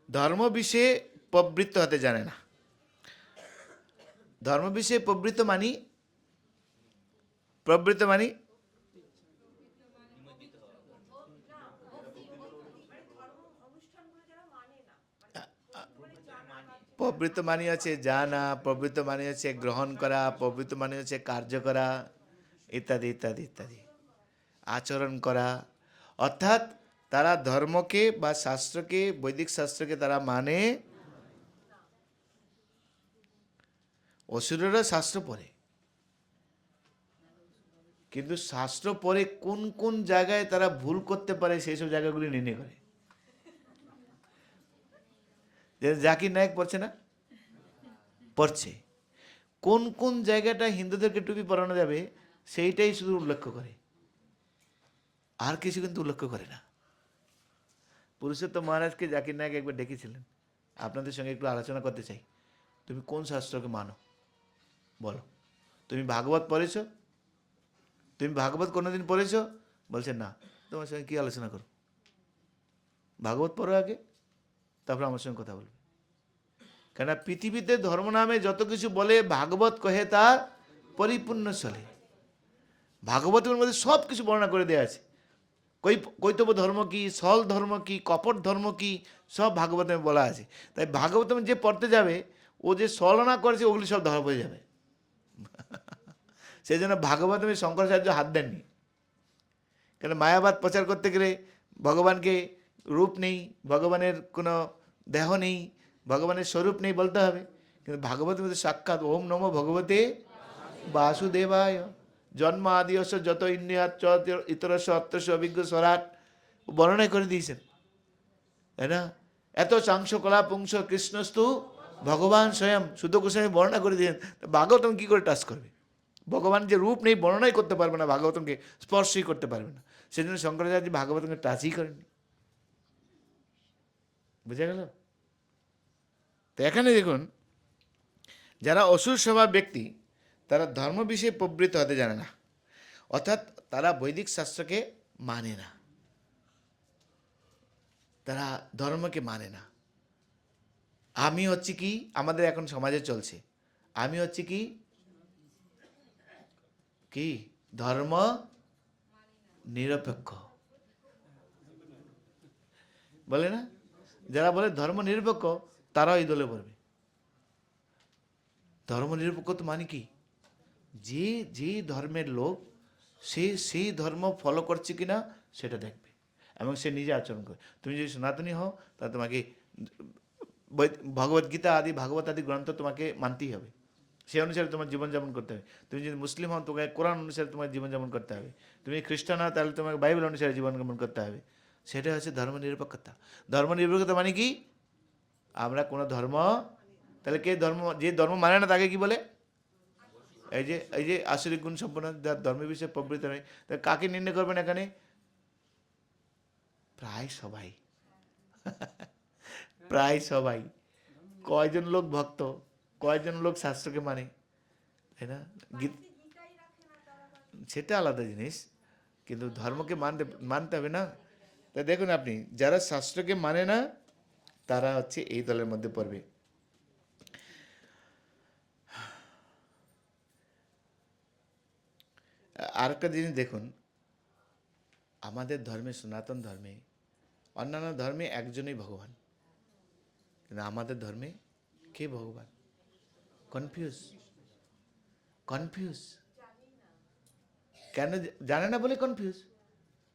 ধর্ম বিষয়ে প্রবৃত্ত হতে জানে না। ধর্ম বিষয়ে প্রবৃত্ত মানি, প্রবৃত্ত মানি প্রবৃত্ত মানি হচ্ছে জানা, প্রবৃত্ত মানি হচ্ছে গ্রহণ করা, প্রবৃত্ত মানি হচ্ছে কার্য করা, ইত্যাদি ইত্যাদি ইত্যাদি, আচরণ করা। অর্থাৎ তারা ধর্মকে বা শাস্ত্রকে, বৈদিক শাস্ত্রকে তারা মানে। অসুরেরা শাস্ত্র পড়ে, কিন্তু শাস্ত্র পড়ে কোন কোন জায়গায় তারা ভুল করতে পারে সেই সব জায়গাগুলি নির্ণয় করে। যে জাকির নায়েক পড়ছে না, পড়ছে, কোন কোন জায়গাটা হিন্দুদেরকে টুপি পরানো যাবে সেইটাই শুধু উল্লেখ করে, আর কিছু কিন্তু উল্লেখ করে না। পুরুষোত্তম মহারাজকে জাকির নায়েক একবার ডেকেছিলেন, আপনাদের সঙ্গে একটু আলোচনা করতে চাই, তুমি কোন শাস্ত্রকে মানো বলো। তুমি ভাগবত পড়েছ? তুমি ভাগবত কোনোদিন পড়েছ? বলছেন না। তোমার সঙ্গে কি আলোচনা করো? ভাগবত পড়ো আগে, তারপর আমার সঙ্গে কথা বলবে। কেন পৃথিবীতে ধর্ম নামে যত কিছু বলে, ভাগবত কহে তা পরিপূর্ণ চলে। ভাগবতের মধ্যে সব কিছু বর্ণনা করে দেওয়া আছে। কৈতব ধর্ম কি, সল ধর্ম কি, কপট ধর্ম কি, সব ভাগবতে বলা আছে। তাই ভাগবতম যে পড়তে যাবে, ও যে ছলনা করেছে ওগুলি সব ধরা পড়ে যাবে। সেই জন্য ভাগবতমে শঙ্করাচার্য হাত দেননি। কেন মায়াবাদ প্রচার করতে গেলে ভগবানকে রূপ নেই, ভগবানের কোনো দেহ নেই, ভগবানের স্বরূপ নেই বলতে হবে। কিন্তু ভাগবতের মধ্যে সাক্ষাৎ ওম নমো ভগবতে বাসুদেবায় জন্ম আদিয়স যত ইন্দ্রিয়াত ইতরস্ব অত্রস্ব অভিজ্ঞ স্বরাট বর্ণনা করে দিয়েছেন, তাই না? এত চাংশ কলা পুংস কৃষ্ণস্তু ভগবান স্বয়ং শুদ্ধ গোস্বামী বর্ণনা করে দিয়েছেন। ভাগবতম কি করে টাচ করবে? ভগবান যে রূপ নেই বর্ণনাই করতে পারবে না, ভাগবতমকে স্পর্শই করতে পারবে না। সেই জন্য শঙ্করাচার্য ভাগবতমকে টাচই করেননি। বুঝা গেল? তো এখানে দেখুন, যারা অসুর স্বভাব ব্যক্তি তারা ধর্ম বিষয়ে প্রবৃত্ত হতে জানে না, অর্থাৎ তারা বৈদিক শাস্ত্রকে মানে না, তারা ধর্মকে মানে না। আমি হচ্ছে কি, আমাদের এখন সমাজে চলছে, আমি হচ্ছে কি কি ধর্ম নিরপেক্ষ বলে না, যারা বলে ধর্ম নিরপেক্ষ তারাও এই দলে পড়বে। ধর্ম নিরপেক্ষ তো মানে কি, যে যে ধর্মের লোক সে সেই ধর্ম ফলো করছে কিনা সেটা দেখবে এবং সে নিজে আচরণ করে। তুমি যদি সনাতনী হও তাহলে তোমাকে ভগবদ গীতা আদি ভাগবত আদি গ্রন্থ তোমাকে মানতেই হবে, সেই অনুসারে তোমার জীবনযাপন করতে হবে। তুমি যদি মুসলিম হও তোমাকে কোরআন অনুসারে তোমার জীবনযাপন করতে হবে, তুমি খ্রিস্টান হও তাহলে তোমাকে বাইবেল অনুসারে জীবনযাপন করতে হবে। সেটা হচ্ছে ধর্ম নিরপেক্ষতা। ধর্ম নিরপেক্ষতা মানে কি, আমরা কোনো ধর্ম, তাহলে কে ধর্ম, যে ধর্ম মানে না তাকে কি বলে, এই যে আসরিক গুণ সম্পন্ন যার ধর্মের বিষয়ে প্রবৃত্ত নেই, তাহলে কাকে নির্ণয় করবেন এখানে, প্রায় সবাই প্রায় সবাই। কয়জন লোক ভক্ত, কয়জন লোক শাস্ত্রকে মানে, তাই না? সেটা আলাদা জিনিস, কিন্তু ধর্মকে মানতে মানতে হবে না। তাই দেখুন আপনি, যারা শাস্ত্রকে মানে না তারা হচ্ছে এই দলের মধ্যে পড়বে। আরেকটা জিনিস দেখুন, আমাদের ধর্মে, সনাতন ধর্মে, অন্যান্য ধর্মে একজনই ভগবান, কিন্তু আমাদের ধর্মে কে ভগবান? কনফিউজ কনফিউজ কেন জানে না বলে কনফিউজ।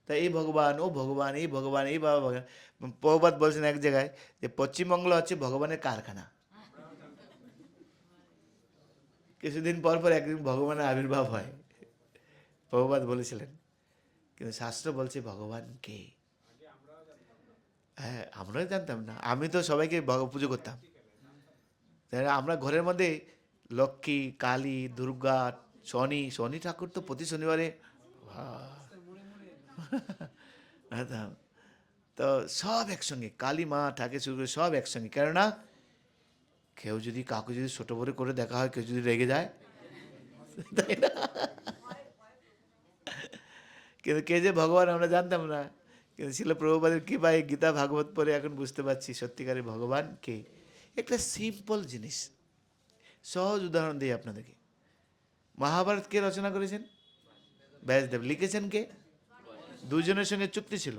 তাই এই ভগবান, ও ভগবান, এই ভগবান, এই বাবা ভগবান। প্রভুপাদ বলছেন এক জায়গায় যে পশ্চিমবঙ্গ হচ্ছে ভগবানের কারখানা। কিছুদিন পর পর একদিন ভগবানের আবির্ভাব হয়, প্রভুপাদ বলেছিলেন। কিন্তু শাস্ত্র বলছে ভগবান কে। হ্যাঁ, আমরাও জানতাম না, আমি তো সবাইকে পুজো করতাম। তাই না? আমরা ঘরের মধ্যে লক্ষ্মী, কালী, দুর্গা, শনি, শনি ঠাকুর তো প্রতি শনিবারে হ্যাঁ, তো সব একসঙ্গে, কালী মা ঠাকুর শুরু করে সব একসঙ্গে। কেননা কেউ যদি কাউকে যদি ছোট বড় করে দেখা হয়, কেউ যদি রেগে যায়, তাই না? কিন্তু কে যে ভগবান আমরা জানতাম না, কিন্তু ছিল প্রভুপাদের কৃপায় গীতা ভাগবত পড়ে এখন বুঝতে পারছি সত্যিকারের ভগবান কে। একটা সিম্পল জিনিস, সহজ উদাহরণ দিই আপনাদেরকে। মহাভারত কে রচনা করেছেন? ব্যাসদেব। লিখেছেন কে? দুজনের সঙ্গে চুক্তি ছিল।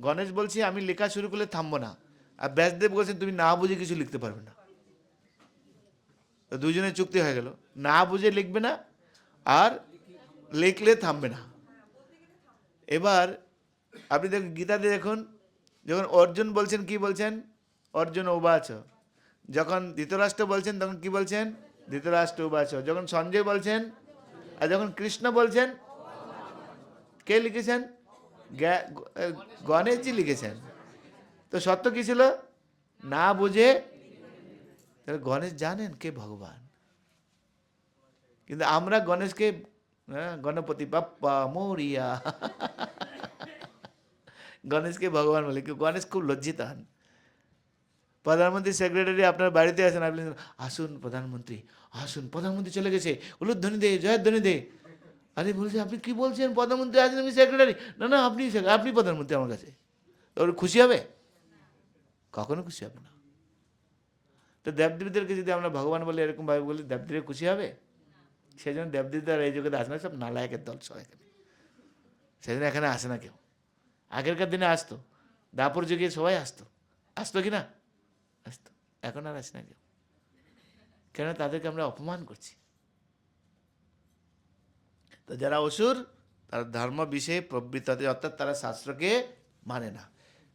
গণেশ বলছে আমি লেখা শুরু করলে থামবো না, আর ব্যাসদেব বলছেন তুমি না বুঝে কিছু লিখতে পারবে না। তো দুজনের চুক্তি হয়ে গেল, না বুঝে লিখবে না, আর লিখলে থামবে না। এবার আপনি দেখুন গীতাতে দেখুন, যখন অর্জুন বলছেন কি বলছেন, অর্জুন উবাচ। যখন ধৃতরাষ্ট্র বলছেন তখন কি বলছেন, ধৃতরাষ্ট্র উবাচ। যখন সঞ্জয় বলছেন, আর যখন কৃষ্ণ বলছেন, কে লিখেছেন? গণেশজি লিখেছেন। তো সত্য কি ছিল? না বুঝে। তাহলে গণেশ জানেন কে ভগবান, কিন্তু আমরা গণেশকে গণপতি বাপ্পা মোরিয়া গণেশকে ভগবান বলে। গণেশ খুব লজ্জিত হন। প্রধানমন্ত্রী সেক্রেটারি আপনার বাড়িতে আসেন, আপনি আসুন প্রধানমন্ত্রী, আসুন, প্রধানমন্ত্রী চলে গেছে, উলুধ্বনি দে, জয়ধ্বনি দে। আরে বলছে আপনি কি বলছেন, প্রধানমন্ত্রী আছেন, আমি সেক্রেটারি। না না, আপনি প্রধানমন্ত্রী আমার কাছে। ওর খুশি হবে? কখনো খুশি হবে না। তো দেবদেবীদেরকে যদি আমরা ভগবান বলে এরকম ভাবে বলি, দেবদেবী খুশি হবে? সেই জন্য দেবদেবীরা এই যুগে আসে না, সব নালায়কের দল সব এখানে। সেই জন্য এখানে আসে না কেউ। আগেরকার দিনে আসতো, দাপর যুগে সবাই আসতো, আসতো কি না? আসতো। এখন আর আসে না কেউ, কেন? তাদেরকে আমরা অপমান করছি। তো যারা অসুর, তারা ধর্ম বিষয়ে প্রবৃত্ত, অর্থাৎ তারা শাস্ত্রকে মানে না।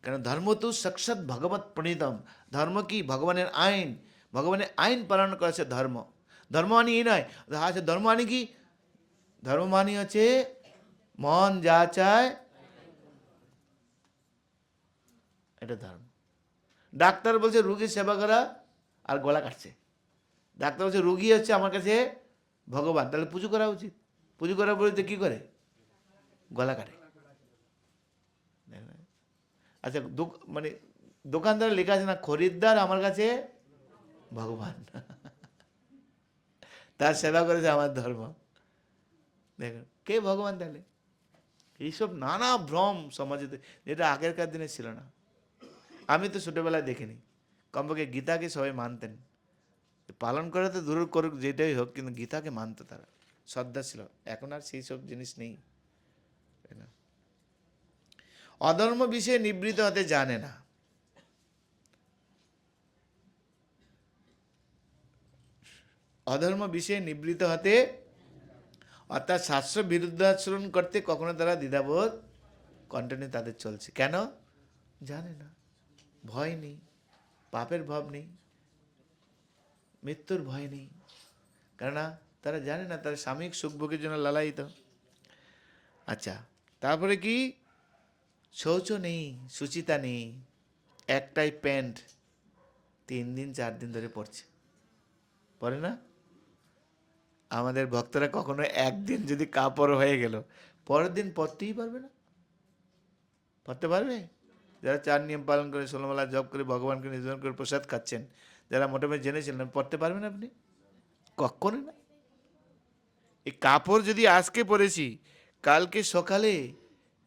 কেন? ধর্ম তো সাক্ষাৎ ভগবত প্রণীতম। ধর্ম কি? ভগবানের আইন। ভগবানের আইন পালন করেছে ধর্ম। ধর্ম মানে এই নয়, আচ্ছা ধর্ম মানে কি? ধর্ম মানে হচ্ছে মন যা চায়, এটা ধর্ম। ডাক্তার বলছে রুগীর সেবা করা, আর গলা কাটছে। ডাক্তার বলছে রুগী হচ্ছে আমার কাছে ভগবান, তাহলে পুজো করা উচিত। পুজো করার পরে কি করে? গলা কাটে। আচ্ছা মানে দোকানদার লেখা আছে না, খরিদ্দার আমার কাছে ভগবান। তার সেবা করেছে আমার ধর্ম। দেখুন কে ভগবান তাহলে? এইসব নানা ভ্রম সমাজে, যেটা আগেরকার দিনে ছিল না। আমি তো ছোটবেলায় দেখিনি, কমপক্ষে গীতাকে সবাই মানতেন, পালন করে তো দূর করুক যেটাই হোক, কিন্তু গীতাকে মানতো তারা, শ্রদ্ধা ছিল। এখন আর সেই সব জিনিস নেই, তাই না? অধর্ম বিষয়ে নিবৃত্ত হতে জানে না। অধর্ম বিষয়ে নিবৃত্ত হতে, অর্থাৎ শাস্ত্র বিরুদ্ধাচরণ করতে কখনো তারা দ্বিধাবোধ কন্টিনিউ তাদের চলছে। কেন? জানে না, ভয় নেই, পাপের ভাব নেই, মৃত্যুর ভয় নেই, কেননা তারা জানে না তারা সাময়িক সুখভোগের জন্য লালায়িত। আচ্ছা, তারপরে কি? শৌচ নেই, সুচিতা নেই, একটাই প্যান্ট 3 দিন 4 দিন ধরে পড়ছে, পরে না? আমাদের ভক্তরা কখনো একদিন যদি কাপড় হয়ে গেল, পরের দিন পরতেই পারবে না। পড়তে পারবে? যারা 4 নিয়ম পালন করে, 16 মালা জপ করে, ভগবানকে নিবেদন করে প্রসাদ খাচ্ছেন, যারা মোটামুটি জেনেছিলেন, পড়তে পারবেন আপনি? কখনো না। এই কাপড় যদি আজকে পরেছি, কালকে সকালে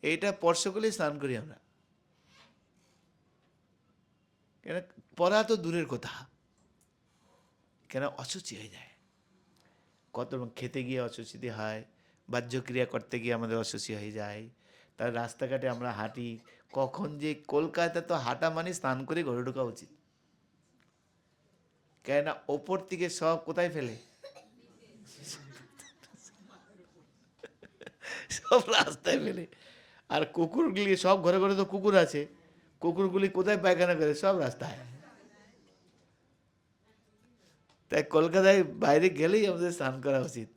এইটা স্পর্শ করলে স্নান করি আমরা, কেন? পরা তো দূরের কথা, কেন? অসুচি হয়ে যায়। কত খেতে গিয়ে অসুচিতে হয়, বাহ্যক্রিয়া করতে গিয়ে আমাদের অসুচি হয়ে যায়। তার রাস্তাঘাটে আমরা হাঁটি, কখন যে কলকাতা তো হাঁটা মানে স্নান করে ঘরে ঢোকা উচিত, কেন? ওপর থেকে সব কোথায় ফেলে? সব রাস্তায় ফেলে। আর কুকুরগুলি সব ঘরে ঘরে তো কুকুর আছে, কুকুরগুলি কোথায় পায়খানা করে? সব রাস্তায়। তাই কলকাতায় বাইরে গেলেই আমাদের স্নান করা উচিত।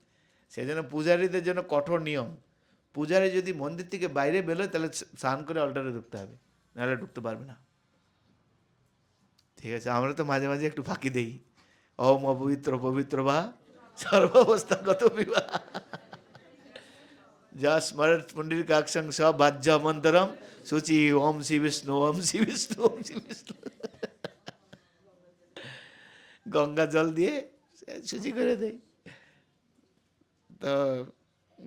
সেই জন্য পূজারীদের জন্য কঠোর নিয়ম, পূজারী যদি মন্দির থেকে বাইরে বেরোয় তাহলে স্নান করে অল্টারে ঢুকতে হবে, নাহলে ঢুকতে পারবে না। ঠিক আছে, আমরা তো মাঝে মাঝে একটু ফাঁকি দেই, ওম অপবিত্র পবিত্র বা সর্বাবস্থাগত বিবাহ, যা স্মরণ পুণ্ডির কাকসং সব বাহ্য মন্তরম সূচি ওম শ্রী বিষ্ণু ওম শ্রী বিষ্ণু ওম শ্রী বিষ্ণু, গঙ্গা জল দিয়ে শুচি করে দেয়। তো